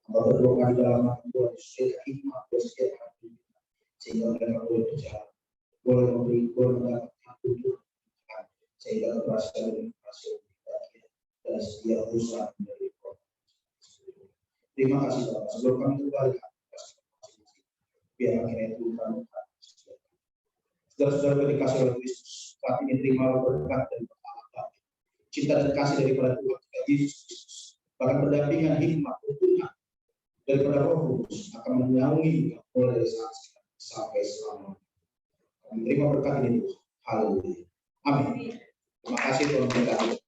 Hamba berdoa di dalam hati Tuhan setiap hikmat setiap hati sehingga mereka boleh berjalan, boleh mendapatkan tujuan sehingga berhasil dan setiap usaha dari Tuhan. Terima kasih Bapak. Sebelum kami kembali biar akhirnya Tuhan saudara-saudara dikasih oleh Kristus saat ini terima berkat dan berkat cinta dan kasih daripada Tuhan kita Yesus Kristus, bahkan pendampingan hikmat Tuhan daripada Roh Kudus akan menaungi mulai dari saat sekarang sampai selamanya. Kami terima berkat ini Tuhan. Haleluya. Amin. Terima kasih Tuhan.